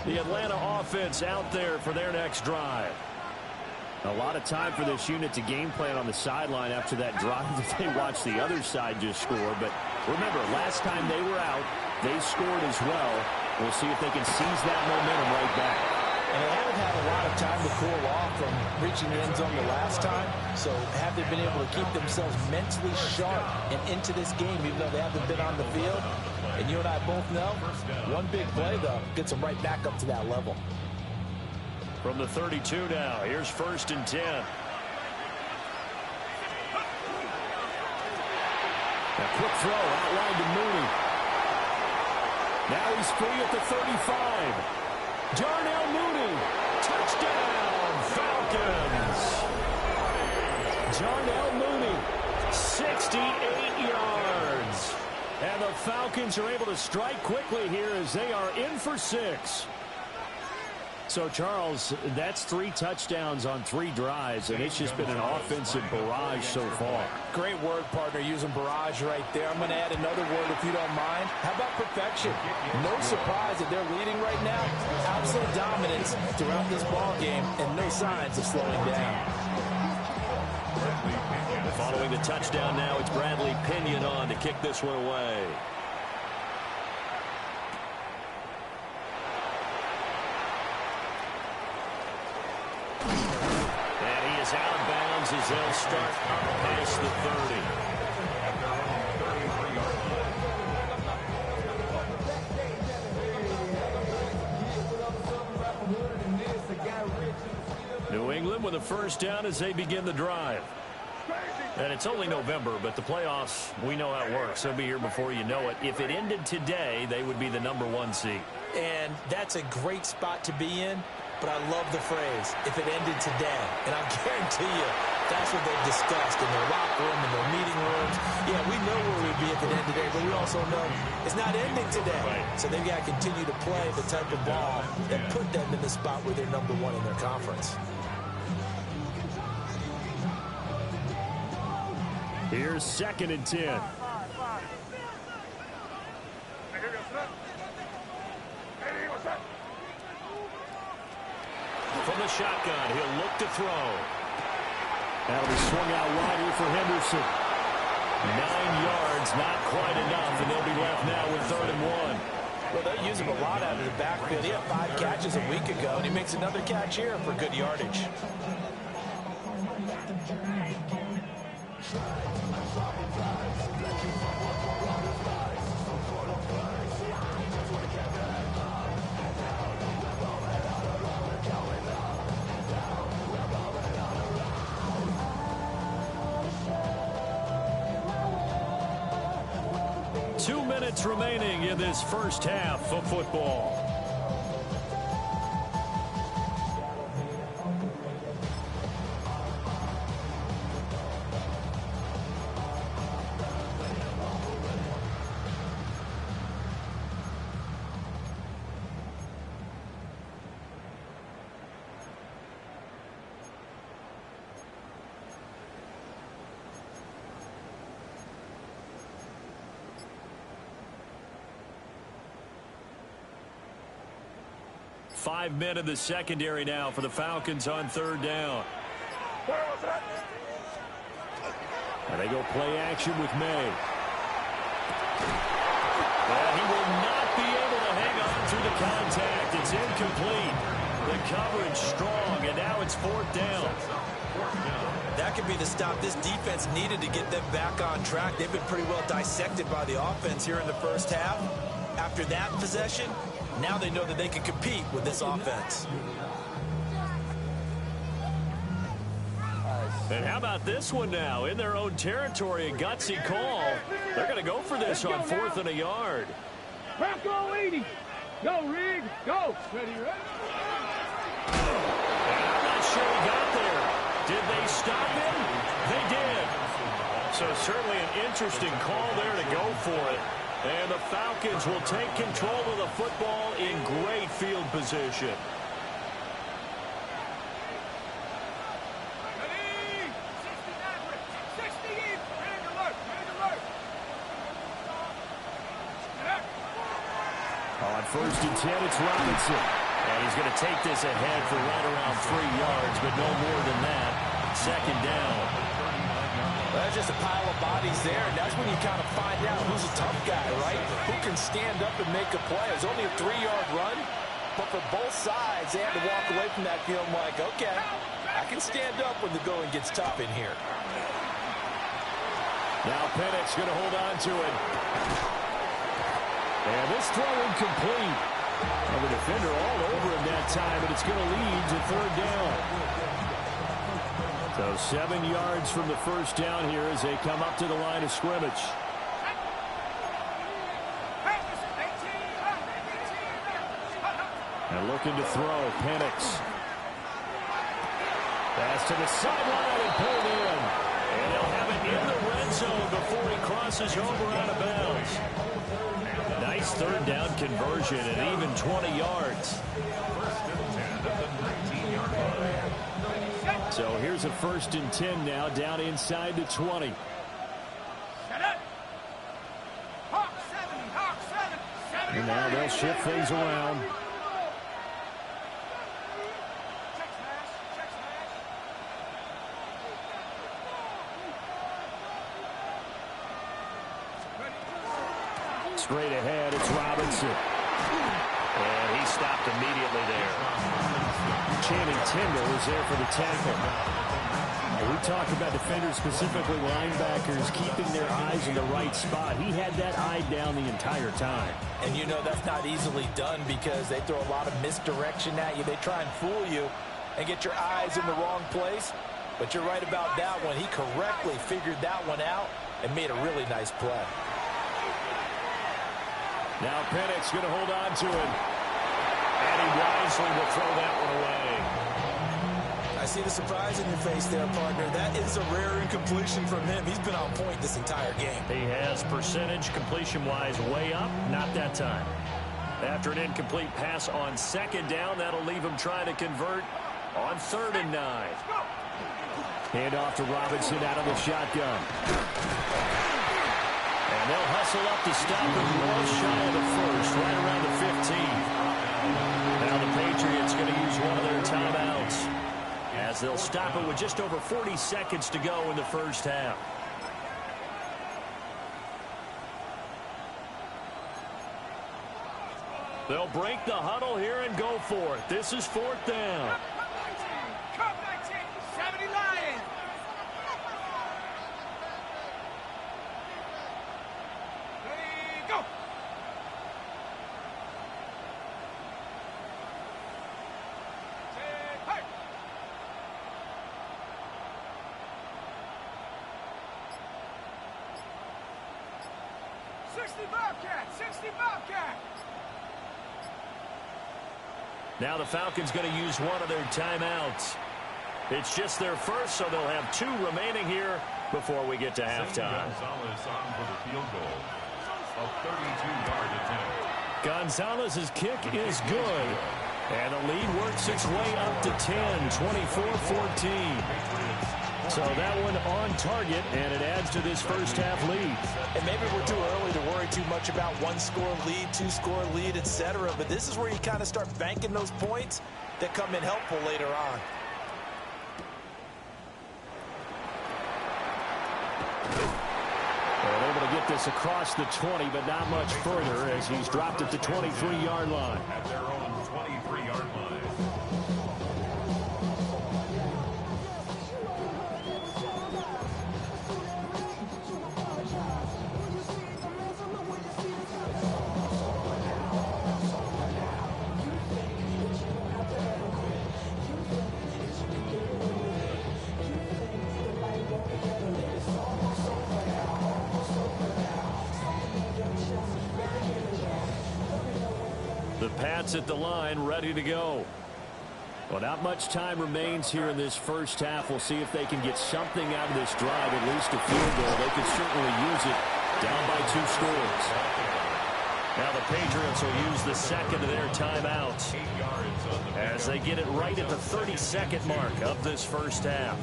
The Atlanta offense out there for their next drive. A lot of time for this unit to game plan on the sideline after that drive that they watched the other side just score. But remember, last time they were out, they scored as well. We'll see if they can seize that momentum right back. And they haven't had a lot of time to cool off from reaching the end zone the last time. So have they been able to keep themselves mentally sharp and into this game, even though they haven't been on the field? And you and I both know, one big play, though, gets them right back up to that level. From the 32 now, here's 1st and 10. A quick throw outlined to Mooney. Now he's free at the 35. Darnell Mooney, touchdown, Falcons. Darnell Mooney, 68 yards. And the Falcons are able to strike quickly here as they are in for 6. So, Charles, that's 3 touchdowns on 3 drives, and it's just been an offensive barrage so far. Great word, partner, using barrage right there. I'm going to add another word if you don't mind. How about perfection? No surprise that they're leading right now. Absolute dominance throughout this ball game, and no signs of slowing down. Following the touchdown now, it's Bradley Pinion on to kick this one away. Out of bounds as they'll start past the 30. New England with a first down as they begin the drive. And it's only November, but the playoffs, we know how it works. They'll be here before you know it. If it ended today, they would be the #1 seed. And that's a great spot to be in. But I love the phrase, if it ended today. And I guarantee you, that's what they've discussed in their locker room, in their meeting rooms. Yeah, we know where we'd be if it ended today, but we also know it's not ending today. Right. So they've got to continue to play the type of ball that put them in the spot where they're #1 in their conference. Here's 2nd and 10. From the shotgun, he'll look to throw. That'll be swung out wide here for Henderson. 9 yards, not quite enough, and they'll be left now with 3rd and 1. Well, they use him a lot out of the backfield. He had 5 catches a week ago, and he makes another catch here for good yardage. Remaining in this first half of football. 5 men in the secondary now for the Falcons on 3rd down. And they go play action with May. And he will not be able to hang on through the contact. It's incomplete. The coverage strong, and now it's 4th down. That could be the stop this defense needed to get them back on track. They've been pretty well dissected by the offense here in the first half. After that possession, now they know that they can compete with this offense. And how about this one now? In their own territory, a gutsy call. They're going to go for this on 4th and a yard. Go 80. Go, Riggs. Go. Ready, ready. I'm not sure he got there. Did they stop him? They did. So certainly an interesting call there to go for it. And the Falcons will take control of the football in great field position. On 1st and 10, it's Robinson. And he's going to take this ahead for right around 3 yards, but no more than that. 2nd down. Well, there's just a pile of bodies there, and that's when you kind of find out who's a tough guy, right? Who can stand up and make a play. It's only a 3-yard run, but for both sides, they had to walk away from that feeling like, okay, I can stand up when the going gets tough in here. Now Penix going to hold on to it. And this throw incomplete. And the defender all over him that time, and it's going to lead to 3rd down. So 7 yards from the 1st down here as they come up to the line of scrimmage. And looking to throw, Penix. Pass to the sideline and pulled in. And they'll have it in the red zone before he crosses over out of bounds. Nice 3rd down conversion and even 20 yards. So here's a 1st and 10 now down inside the 20. And now they'll shift things around. Straight ahead, it's Robinson. And he stopped immediately there. Channing Tindall is there for the tackle. And we talk about defenders, specifically linebackers, keeping their eyes in the right spot. He had that eye down the entire time. And you know that's not easily done because they throw a lot of misdirection at you. They try and fool you and get your eyes in the wrong place. But you're right about that one. He correctly figured that one out and made a really nice play. Now Penix going to hold on to it. And he wisely will throw that one away. I see the surprise in your face there, partner. That is a rare incompletion from him. He's been on point this entire game. He has percentage completion-wise way up. Not that time. After an incomplete pass on 2nd down, that'll leave him trying to convert on 3rd and 9. Hand off to Robinson out of the shotgun. And they'll hustle up to stop him well shy of the 1st, right around the 15. Now the Patriots going to use one of their timeouts as they'll stop it with just over 40 seconds to go in the 1st half. They'll break the huddle here and go for it. This is 4th down. Come 19, 70 Lions. Ready, go. Hey. 60 Bobcat, 60 Bobcat. Now the Falcons going to use one of their timeouts. It's just their first, so they'll have 2 remaining here before we get to halftime. Gonzalez on for the field goal. A 32-yard attempt. Gonzalez's kick is good. And the lead works its way up to 10, 24-14. So that one on target, and it adds to this first half lead. And maybe we're too early to worry too much about one-score lead, two-score lead, etc. But this is where you kind of start banking those points that come in helpful later on. And able to get this across the 20, but not much further as he's dropped at the 23-yard line. At their own 23-yard line. The Pats at the line, ready to go. Well, not much time remains here in this first half. We'll see if they can get something out of this drive, at least a field goal. They could certainly use it down by 2 scores. Now the Patriots will use the second of their timeouts as they get it right at the 30-second mark of this first half.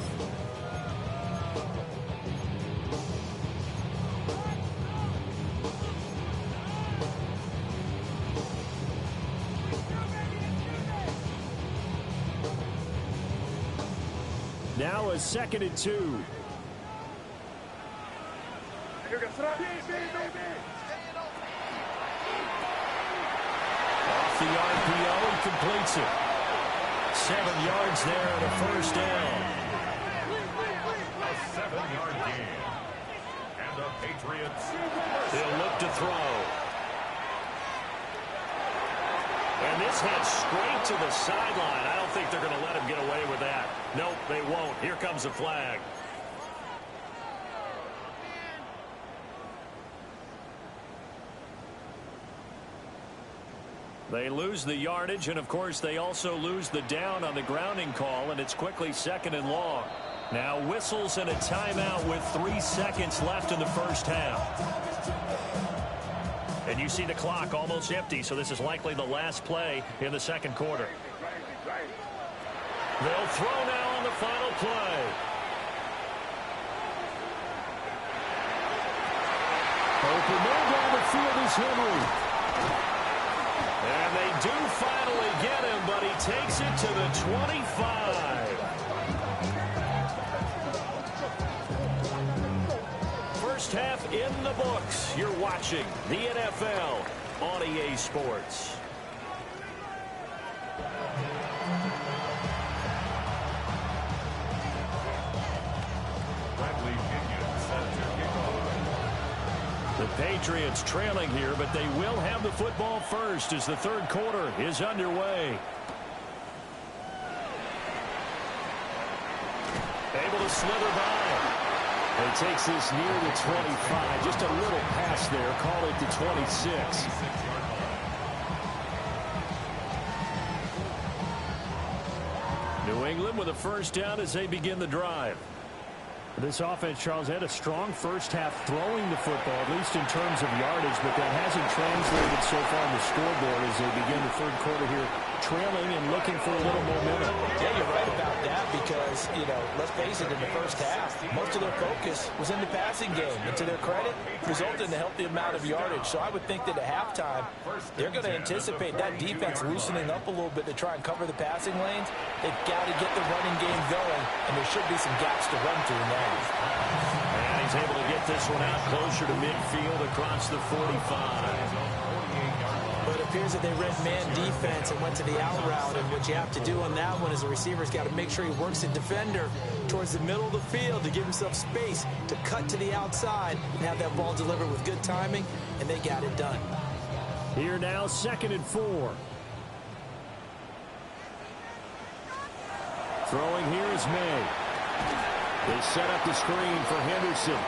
Now a 2nd and 2. Here goes. Off the RPO, he completes it. 7 yards there and a first down. A 7-yard gain. And the Patriots. They'll look to throw. And this heads straight to the sideline. I don't think they're going to let him get away with that. Nope, they won't. Here comes the flag. They lose the yardage, and of course they also lose the down on the grounding call, and it's quickly 2nd and long. Now whistles and a timeout with 3 seconds left in the first half. And you see the clock almost empty, so this is likely the last play in the second quarter. They'll throw now on the final play. Open man down the field is Henry. And they do finally get him, but he takes it to the 25. First half in the books. You're watching the NFL on EA Sports. The Patriots trailing here, but they will have the football first as the third quarter is underway. Able to slither by. He takes this near the 25. Just a little pass there. Call it the 26. New England with a first down as they begin the drive. This offense, Charles, had a strong first half throwing the football, at least in terms of yardage, but that hasn't translated so far on the scoreboard as they begin the third quarter here, trailing and looking for a little momentum. Yeah, you're right about that because, let's face it, in the first half, most of their focus was in the passing game. And to their credit, resulted in a healthy amount of yardage. So I would think that at halftime, they're going to anticipate that defense loosening up a little bit to try and cover the passing lanes. They've got to get the running game going, and there should be some gaps to run through now. And he's able to get this one out closer to midfield across the 45. But it appears that they ran man defense and went to the out route, and what you have to do on that one is the receiver's got to make sure he works the defender towards the middle of the field to give himself space to cut to the outside and have that ball delivered with good timing, and they got it done. Here now, 2nd and 4. Throwing here is May. They set up the screen for Henderson.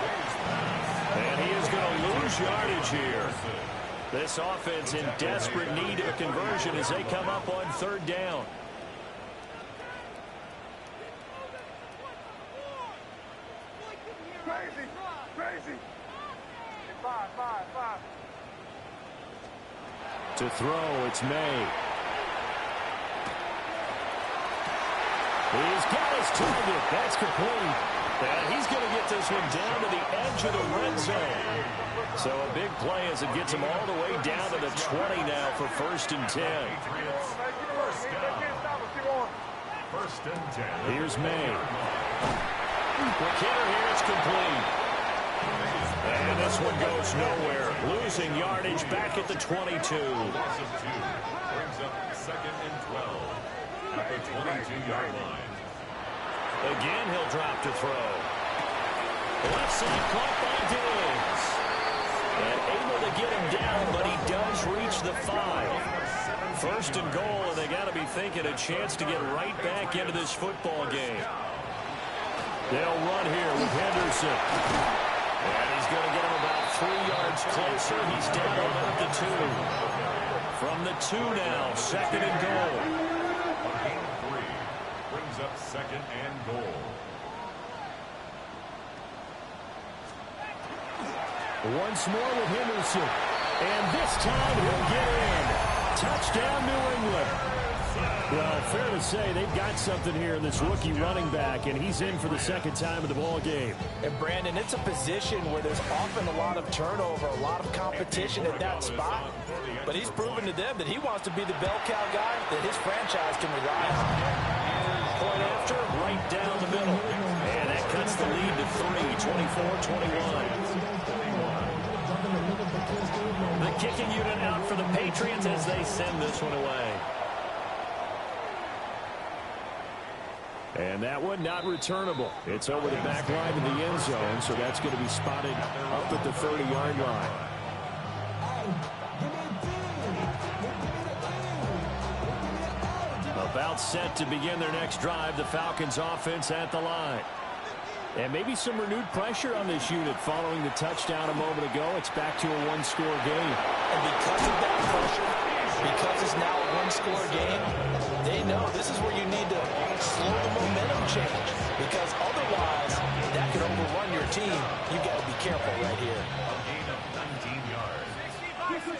And he is going to lose yardage here. This offense in desperate need of a conversion as they come up on 3rd down. Crazy. 5. To throw, it's May. He's got his target. That's complete. And he's going to get this one down to the edge of the red zone. So a big play as it gets him all the way down to the 20 now for 1st and 10. First and 10. Here's May. McKinnon here, it's complete. And this one goes nowhere. Losing yardage back at the 22. Brings up 2nd and 12 at the 22-yard line. Again, he'll drop to throw. Left side caught by Diggs. And able to get him down, but he does reach the 5. 1st and goal, and they got to be thinking a chance to get right back into this football game. They'll run here with Henderson. And he's going to get him about 3 yards closer. He's down about the 2. From the 2 now, 2nd and goal. Gain of 3 brings up 2nd and goal. Once more with Henderson. And this time he'll get in. Touchdown, New England. Well, fair to say they've got something here in this rookie running back, and he's in for the 2nd time of the ball game. And, Brandon, it's a position where there's often a lot of turnover, a lot of competition at that spot. But he's proven to them that he wants to be the bell cow guy that his franchise can rely on. Point after, right down the middle. And that cuts the lead to 3, 24-21. The kicking unit out for the Patriots as they send this one away. And that one not returnable. It's over the back line in the end zone, so that's going to be spotted up at the 30-yard line. About set to begin their next drive, the Falcons offense at the line. And maybe some renewed pressure on this unit following the touchdown a moment ago. It's back to a 1-score game. And because of that pressure, because it's now a 1-score game, they know this is where you need to slow the momentum change. Because otherwise, that could overrun your team. You've got to be careful right here. A gain of 19 yards.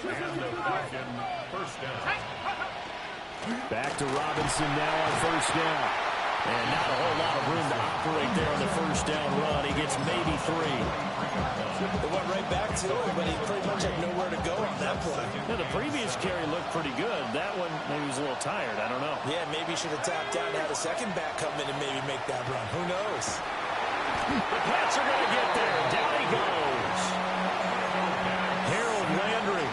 And the Falcon 1st down. Back to Robinson now on 1st down. And not a whole lot of room to operate there on the 1st down run. He gets maybe 3. It went right back to him, but he pretty much had nowhere to go on that play. Now, the previous carry looked pretty good. That one, maybe he was a little tired. I don't know. Yeah, maybe he should have tapped out and had a second back come in and maybe make that run. Who knows? The Pats are going to get there. Down he goes. Harold Landry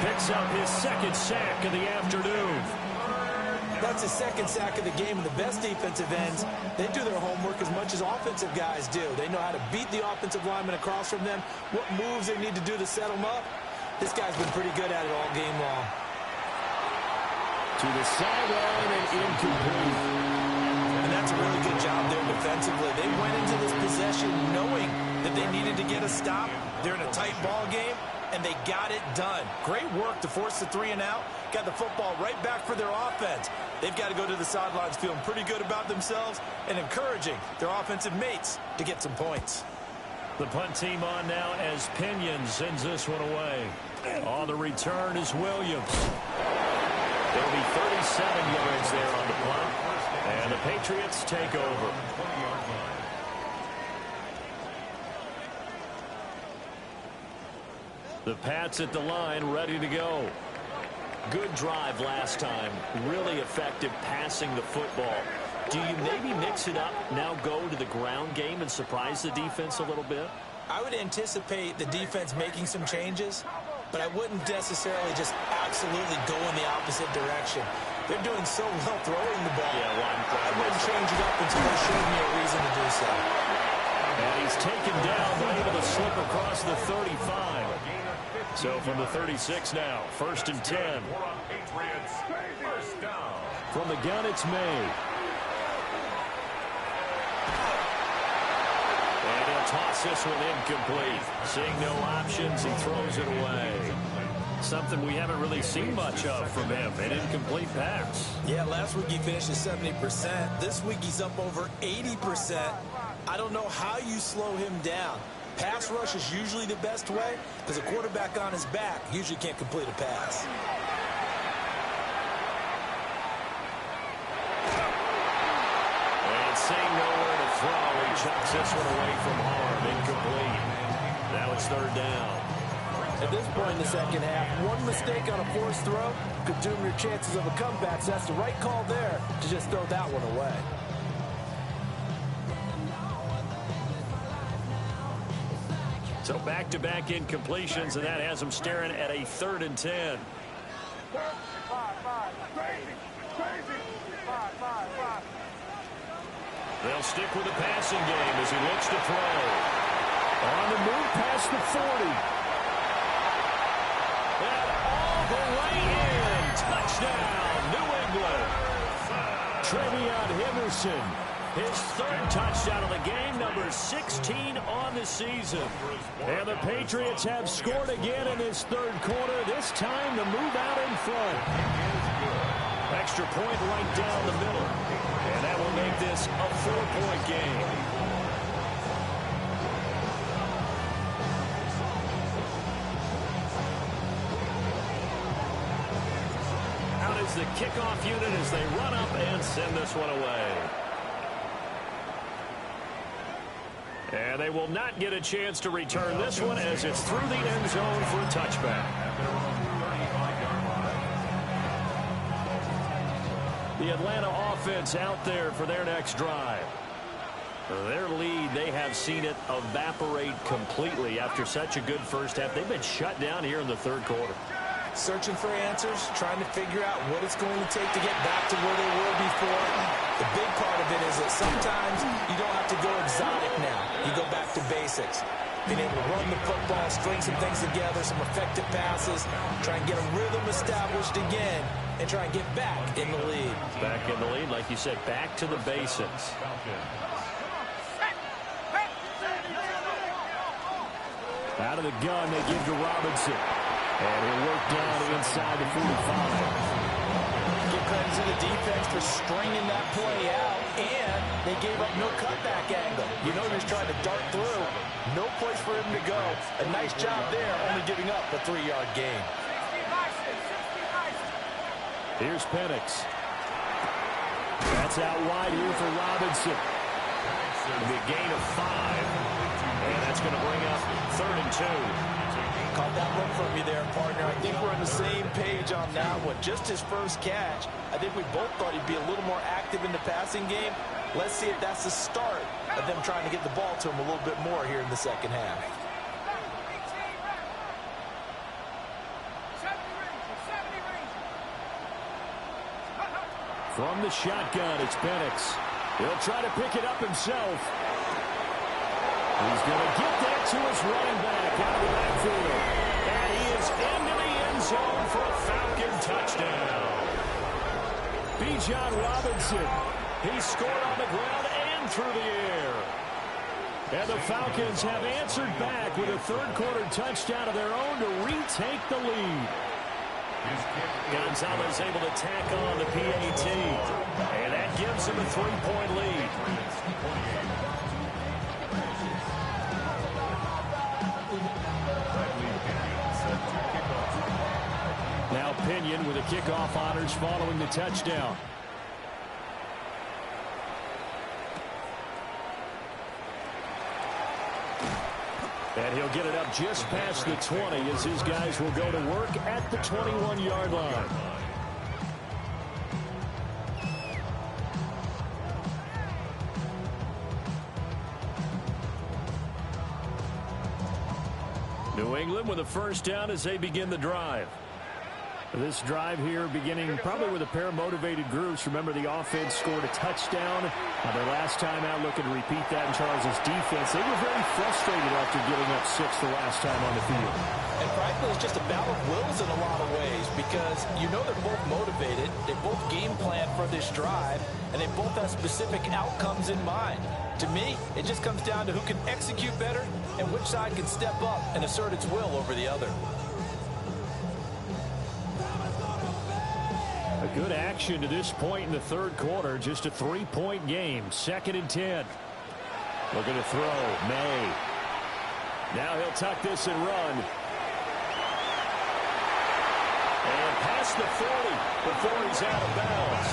picks up his 2nd sack of the afternoon. That's his 2nd sack of the game, and the best defensive ends, they do their homework as much as offensive guys do. They know how to beat the offensive lineman across from them, what moves they need to do to set them up. This guy's been pretty good at it all game long. To the sideline and incomplete. And that's a really good job there defensively. They went into this possession knowing that they needed to get a stop. They're in a tight ball game, and they got it done. Great work to force the 3 and out. Got the football right back for their offense. They've got to go to the sidelines feeling pretty good about themselves and encouraging their offensive mates to get some points. The punt team on now as Pinion sends this one away. On the return is Williams. There'll be 37 yards there on the punt. And the Patriots take over. The Pats at the line, ready to go. Good drive last time. Really effective passing the football. Do you maybe mix it up, now go to the ground game and surprise the defense a little bit? I would anticipate the defense making some changes, but I wouldn't necessarily just absolutely go in the opposite direction. They're doing so well throwing the ball. I wouldn't change it up until they showed me a reason to do so. And he's taken down, but able to slip across the 35. So from the 36 now, 1st and 10. From the gun, it's May. And he'll toss this one incomplete. Seeing no options, he throws it away. Something we haven't really seen much of from him, an incomplete pass. Yeah, last week he finished at 70%. This week he's up over 80%. I don't know how you slow him down. Pass rush is usually the best way because a quarterback on his back usually can't complete a pass. And seeing nowhere to throw. He chucks this one away from harm. Incomplete. Now it's third down. At this point in the second half, one mistake on a forced throw could doom your chances of a comeback. So that's the right call there to just throw that one away. So back-to-back incompletions, and that has them staring at a 3rd and 10. They'll stick with the passing game as he looks to throw. On the move past the 40. And all the way in. Touchdown, New England. Trevion Henderson, his 3rd touchdown of the game, number 16 on the season. And the Patriots have scored again in this 3rd quarter, this time to move out in front. Extra point right down the middle. And that will make this a 4-point game. Out is the kickoff unit as they run up and send this one away. And they will not get a chance to return this one as it's through the end zone for a touchback. The Atlanta offense out there for their next drive. Their lead, they have seen it evaporate completely after such a good first half. They've been shut down here in the 3rd quarter. Searching for answers, trying to figure out what it's going to take to get back to where they were before. The big part of it is that sometimes you don't have to go exotic now. You go back to basics. Being able to run the football, string some things together, some effective passes, try and get a rhythm established again, and try and get back in the lead. Back in the lead, like you said, back to the basics. Out of the gun, they give to Robinson. And he'll work down inside the 45. Give credit to the defense for stringing that play out, and they gave up no cutback angle. You know he was trying to dart through. No place for him to go. A nice job there, only giving up a 3-yard gain. Here's Penix. That's out wide here for Robinson. It'll be a gain of 5. And that's going to bring up 3rd and 2. Caught that look from you there, partner. I think we're on the same page on that one. Just his first catch. I think we both thought he'd be a little more active in the passing game. Let's see if that's the start of them trying to get the ball to him a little bit more here in the second half. From the shotgun, it's Penix. He'll try to pick it up himself. He's going to get that to his running back out of the backfield. And he is into the end zone for a Falcon touchdown. Bijan Robinson. He scored on the ground and through the air. And the Falcons have answered back with a 3rd quarter touchdown of their own to retake the lead. Gonzalez able to tack on the PAT. And that gives him a 3-point lead. Now Pinion with the kickoff honors following the touchdown. And he'll get it up just past the 20 as his guys will go to work at the 21-yard line. New England with a first down as they begin the drive. This drive here beginning probably with a pair of motivated groups. Remember, the offense scored a touchdown. Their last time out, looking to repeat that in Charles' defense. They were very frustrated after giving up 6 the last time on the field. And frankly, it's just a battle of wills in a lot of ways because you know they're both motivated. They both game plan for this drive, and they both have specific outcomes in mind. To me, it just comes down to who can execute better and which side can step up and assert its will over the other. A good action to this point in the 3rd quarter. Just a 3-point game. 2nd and 10. Looking to throw. May. Now he'll tuck this and run. And past the 40 before he's out of bounds.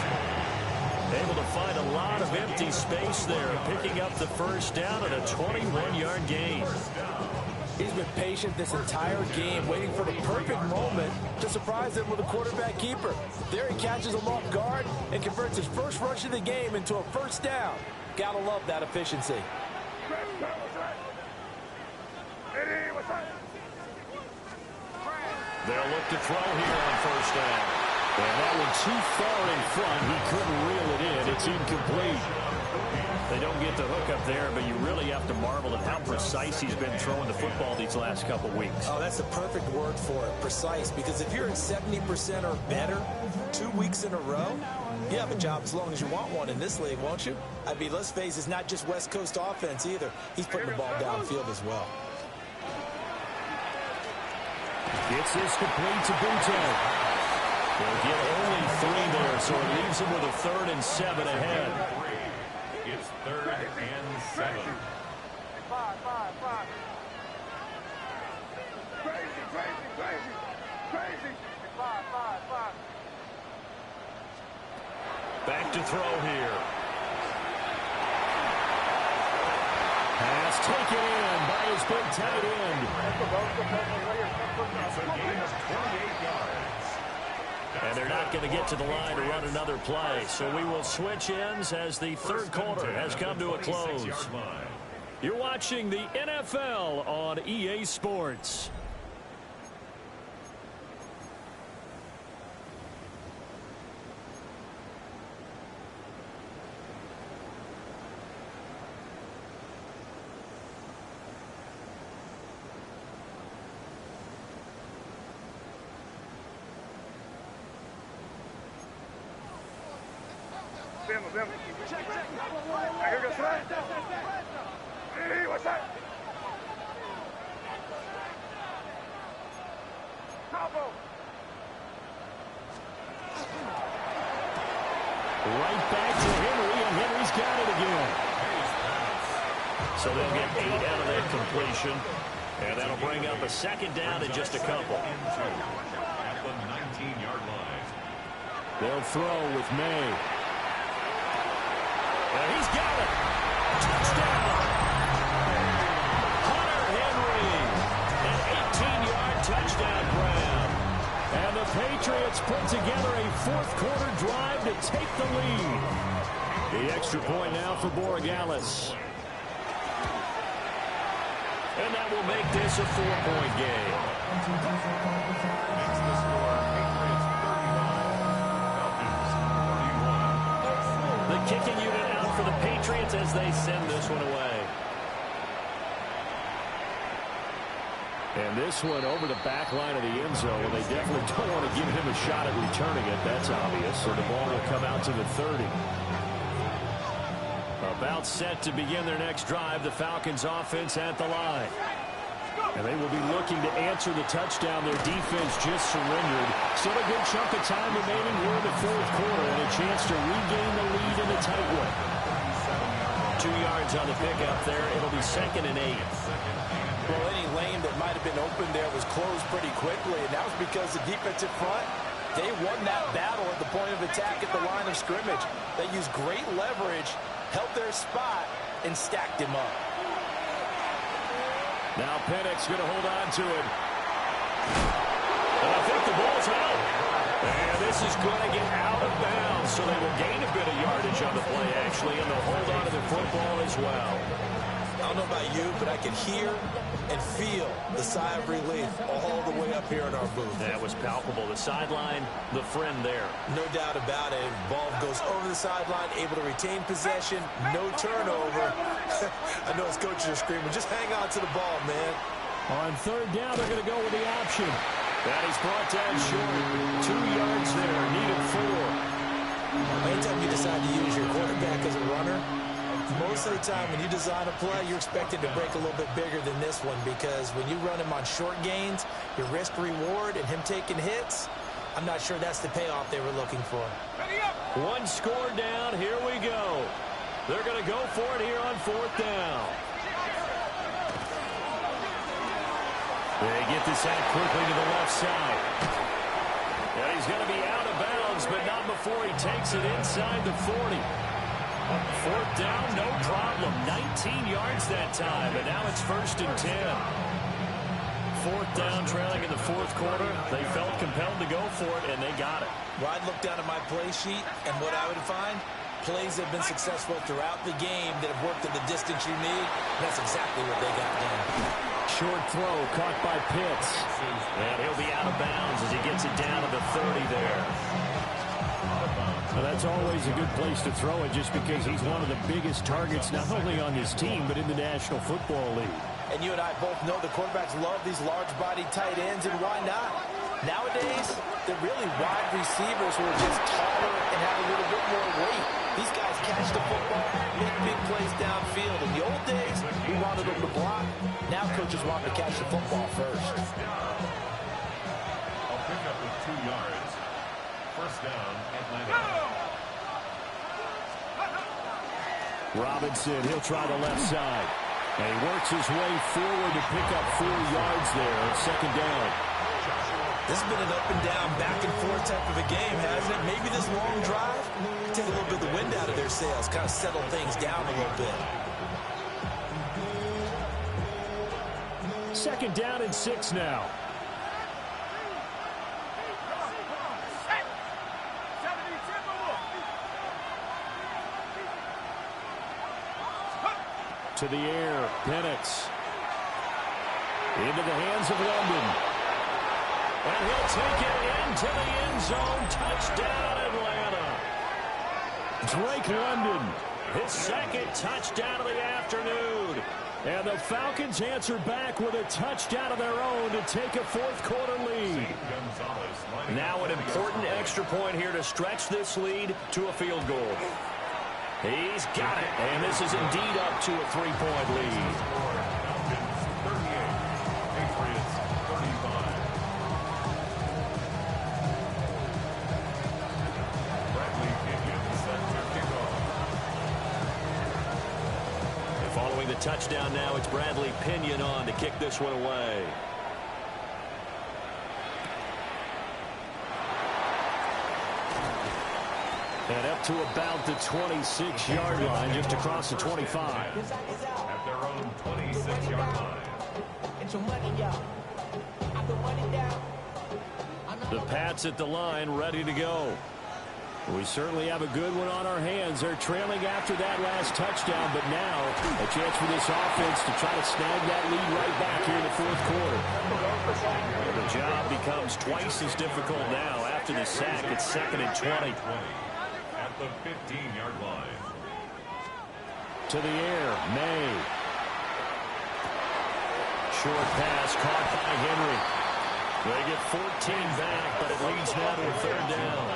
Able to find a lot of empty space there, picking up the first down and a 21-yard gain. He's been patient this entire game, waiting for the perfect moment to surprise them with a quarterback keeper. There he catches him off guard and converts his first rush of the game into a first down. Gotta love that efficiency. They'll look to throw here on first down. And that one too far in front. He couldn't reel it in. It's incomplete. They don't get the hook up there, but you really have to marvel at how precise he's been throwing the football these last couple weeks. Oh, that's the perfect word for it, precise, because if you're at 70% or better 2 weeks in a row, you have a job as long as you want one in this league, won't you? I mean, let's face it, it's not just West Coast offense either. He's putting the ball downfield as well. It's this complete to Boutte. They'll get only 3 there, so it leaves him with a 3rd and 7 ahead. It's 3rd and 7. Back to throw here. Pass taken in by his big tight end. It's a gain of 28 yards. And they're not going to get to the line to run another play. So we will switch ends as the third quarter has come to a close. You're watching the NFL on EA Sports. What's that? Right back to Henry, and Henry's got it again. So they'll get 8 out of that completion, and that'll bring up a second down in just a couple. At the 19-yard line. They'll throw with May. And he's got it. Touchdown. Hunter Henry. An 18-yard touchdown grab. And the Patriots put together a fourth-quarter drive to take the lead. The extra point now for Borregales. And that will make this a 4-point game. Makes the score Patriots 31, Falcons 31. The kicking unit out for the Patriots as they send this one away. And this one over the back line of the end zone. Well, they definitely don't want to give him a shot at returning it. That's obvious. So the ball will come out to the 30. About set to begin their next drive. The Falcons offense at the line. And they will be looking to answer the touchdown. Their defense just surrendered. Still a good chunk of time remaining here in the fourth quarter and a chance to regain the lead in a tight one. 2 yards on the pickup there. It'll be 2nd and 8. Well, any lane that might have been open there was closed pretty quickly, and that was because the defensive front, they won that battle at the point of attack at the line of scrimmage. They used great leverage, held their spot, and stacked him up. Now Penix going to hold on to it. And I think the ball's out. And this is going to get out of bounds, so they will gain a bit of yardage on the play, actually, and they'll hold on to the football as well. I don't know about you, but I can hear and feel the sigh of relief all the way up here in our booth. That was palpable. The sideline, the friend there. No doubt about it. Ball goes over the sideline, able to retain possession, no turnover. I know his coaches are screaming, just hang on to the ball, man. On 3rd down, they're going to go with the option. That is brought down short. 2 yards there, needed 4. Anytime you decide to use your quarterback as a runner, most of the time when you design a play, you're expected to break a little bit bigger than this one, because when you run him on short gains, your risk-reward and him taking hits, I'm not sure that's the payoff they were looking for. 1 score down. Here we go. They're going to go for it here on 4th down. They get this out quickly to the left side. And he's going to be out of bounds, but not before he takes it inside the 40. Fourth down, no problem. 19 yards that time, and now it's 1st and 10. Fourth down, trailing in the fourth quarter. They felt compelled to go for it, and they got it. Well, I'd look down at my play sheet, and what I would find, plays that have been successful throughout the game that have worked at the distance you need. That's exactly what they got done. Short throw caught by Pitts. And he'll be out of bounds as he gets it down to the 30 there. Well, that's always a good place to throw it just because he's one of the biggest targets not only on his team but in the National Football League. And you and I both know the quarterbacks love these large-bodied tight ends, and why not? Nowadays, they're really wide receivers who are just taller and have a little bit more weight. These guys catch the football, make big plays downfield. In the old days, we wanted them to block. Now coaches want them to catch the football first. I'll pick up with 2 yards. First down, Atlanta. Robinson, he'll try the left side. And he works his way forward to pick up 4 yards there on 2nd down. This has been an up and down, back and forth type of a game, hasn't it? Maybe this long drive, take a little bit of the wind out of their sails, kind of settle things down a little bit. 2nd down and 6 now. To the air, Penix. Into the hands of London. And he'll take it into the end zone. Touchdown, Atlanta. Drake London, his 2nd touchdown of the afternoon. And the Falcons answer back with a touchdown of their own to take a fourth quarter lead. Now an important extra point here to stretch this lead to a field goal. He's got it, and this is indeed up to a 3-point lead. 38, Patriots 35. Bradley Pinion set to kick off. And following the touchdown now, it's Bradley Pinion on to kick this one away. And up to about the 26-yard line, just across the 25. At their own 26-yard line. The Pats at the line, ready to go. We certainly have a good one on our hands. They're trailing after that last touchdown, but now a chance for this offense to try to snag that lead right back here in the fourth quarter. The job becomes twice as difficult now after the sack. It's 2nd and 20. At the 15-yard line. To the air, May. Short pass caught by Henry. They get 14 back, but it leads now to a 3rd down.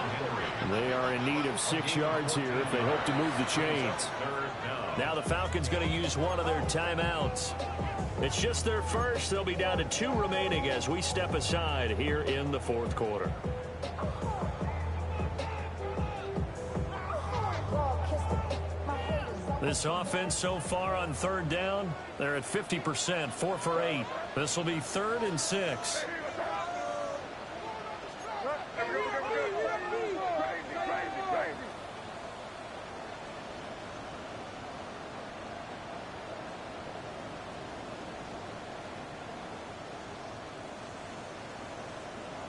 They are in need of 6 yards here if they hope to move the chains. Now the Falcons going to use one of their timeouts. It's just their first. They'll be down to 2 remaining as we step aside here in the fourth quarter. This offense so far on 3rd down, they're at 50%, 4 for 8. This will be 3rd and 6.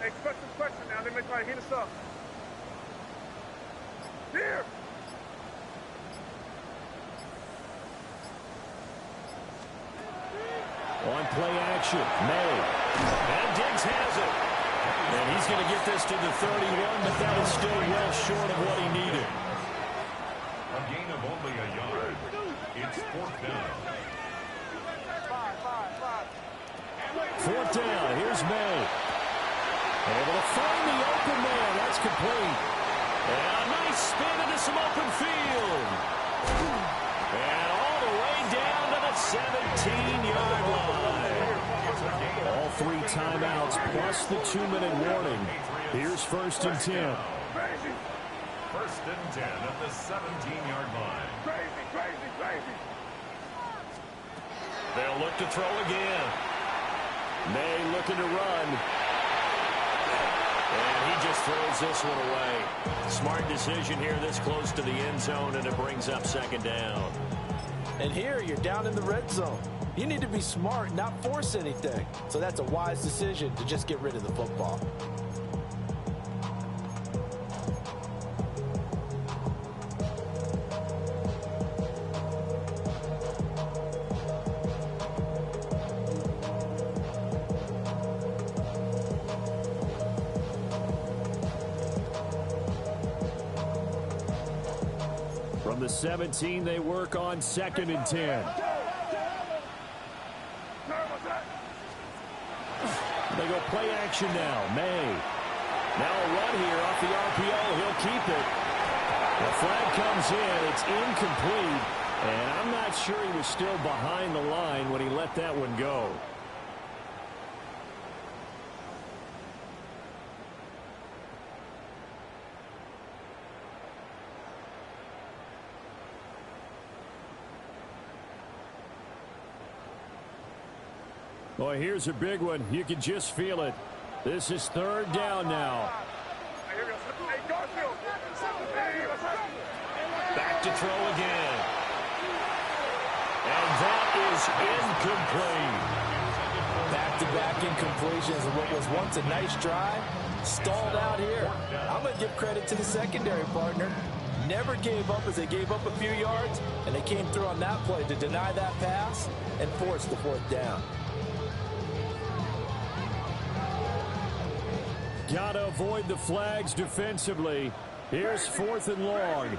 Expect some pressure now. They may try to hit us up. Here! On play action, May. And Diggs has it. And he's going to get this to the 31, but that is still well short of what he needed. A gain of only a yard. It's 4th down. 4th down, here's May. Able to find the open man, that's complete. And a nice spin into some open field. And all the way down to the 17-yard line. All 3 timeouts plus the 2-minute warning. Here's 1st and 10. 1st and 10 at the 17-yard line. They'll look to throw again. May looking to run. And he just throws this one away. Smart decision here this close to the end zone, and it brings up second down. And here you're down in the red zone. You need to be smart, not force anything. So that's a wise decision to just get rid of the football. From the 17, they work on 2nd and 10. They go play action now. May. Now a run here off the RPO. He'll keep it. The flag comes in. It's incomplete. And I'm not sure he was still behind the line when he let that one go. Boy, here's a big one. You can just feel it. This is 3rd down now. Back to throw again. And that is incomplete. Back-to-back incompletions of what was once a nice drive. Stalled out here. I'm going to give credit to the secondary partner. Never gave up as they gave up a few yards, and they came through on that play to deny that pass and force the 4th down. Got to avoid the flags defensively. Here's 4th and long.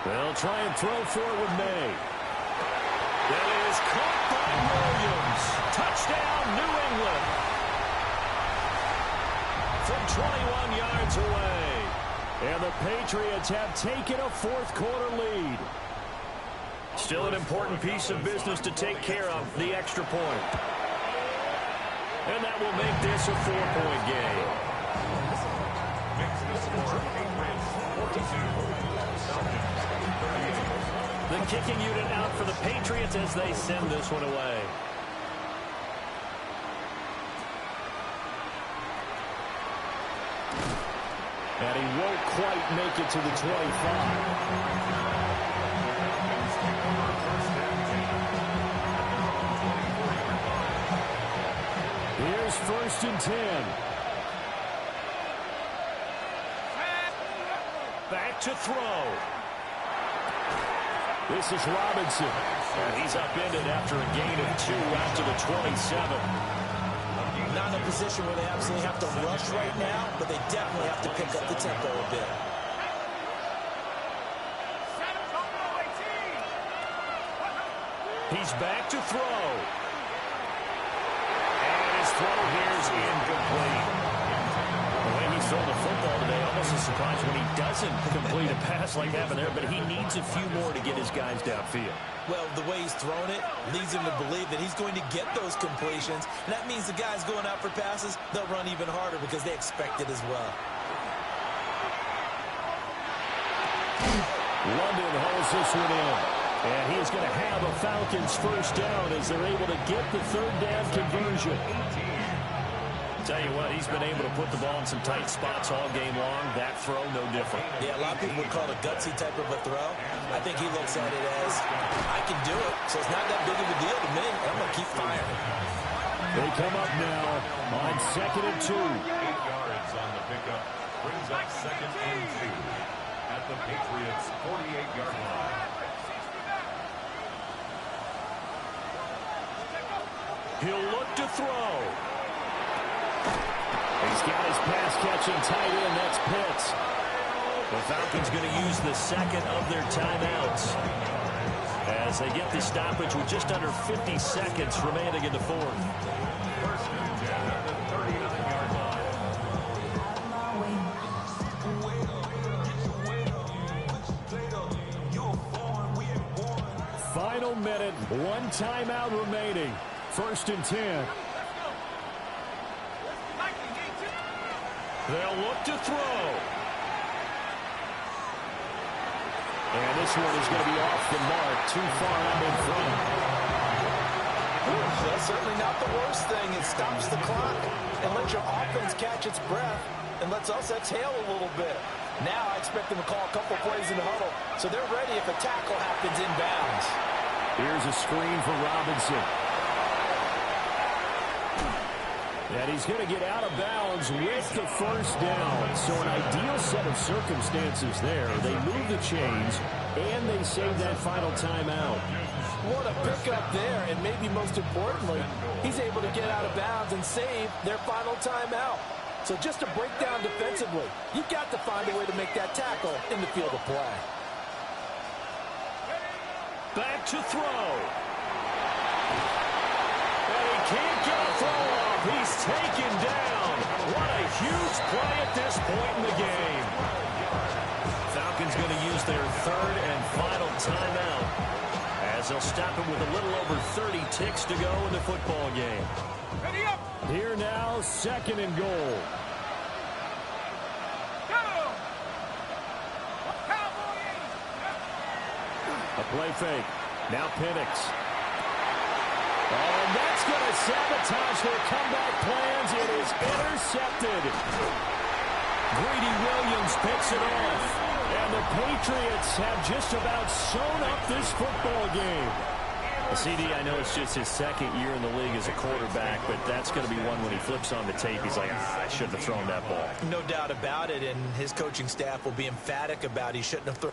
They'll try and throw forward May. That is caught by Williams. Touchdown, New England. From 21 yards away. And the Patriots have taken a 4th quarter lead. Still an important piece of business to take care of, the extra point. And that will make this a 4-point game. The kicking unit out for the Patriots as they send this one away. And he won't quite make it to the 25. Here's 1st and 10. Back to throw. This is Robinson. And he's upended after a gain of 2 out to the 27. Not in a position where they absolutely have to rush right now, but they definitely have to pick up the tempo a bit. He's back to throw. And his throw here is incomplete. The way he's thrown the football today, almost a surprise when he doesn't complete a pass like that there, but he needs a few more to get his guys downfield. Well, the way he's thrown it leads him to believe that he's going to get those completions, and that means the guys going out for passes, they'll run even harder because they expect it as well. London holds this one in. And he's going to have a Falcons 1st down as they're able to get the 3rd down conversion. Tell you what, he's been able to put the ball in some tight spots all game long. That throw, no different. Yeah, a lot of people would call it a gutsy type of a throw. I think he looks at it as, I can do it, so it's not that big of a deal to me. I'm going to keep firing. They come up now on 2nd and 2. 8 yards on the pickup. Brings up 2nd and 2 at the Patriots' 48-yard line. He'll look to throw. He's got his pass-catching tight end. That's Pitts. The Falcons going to use the 2nd of their timeouts as they get the stoppage with just under 50 seconds remaining in the 4th. 1st and 10 at the 39-yard line. Final minute, 1 timeout remaining. 1st and 10. They'll look to throw. And this one is going to be off the mark, too far out in front. That's certainly not the worst thing. It stops the clock and lets your offense catch its breath and lets us exhale a little bit. Now I expect them to call a couple plays in the huddle, so they're ready if a tackle happens inbounds. Here's a screen for Robinson. And he's going to get out of bounds with the first down. So an ideal set of circumstances there. They move the chains, and they save that final timeout. What a pickup there, and maybe most importantly, he's able to get out of bounds and save their final timeout. So just to break down defensively, you've got to find a way to make that tackle in the field of play. Back to throw. And he can't get a throw off. He's taken down. What a huge play at this point in the game. Falcons going to use their third and final timeout, as they'll stop it with a little over 30 ticks to go in the football game. Ready up. Here now, second and goal. A play fake. Now Penix. And that's going to sabotage their comeback plans. It is intercepted. Greedy Williams picks it off. And the Patriots have just about sewn up this football game. CD, I know it's just his second year in the league as a quarterback, but that's going to be one when he flips on the tape, he's like, I shouldn't have thrown that ball. No doubt about it, and his coaching staff will be emphatic about he shouldn't have thrown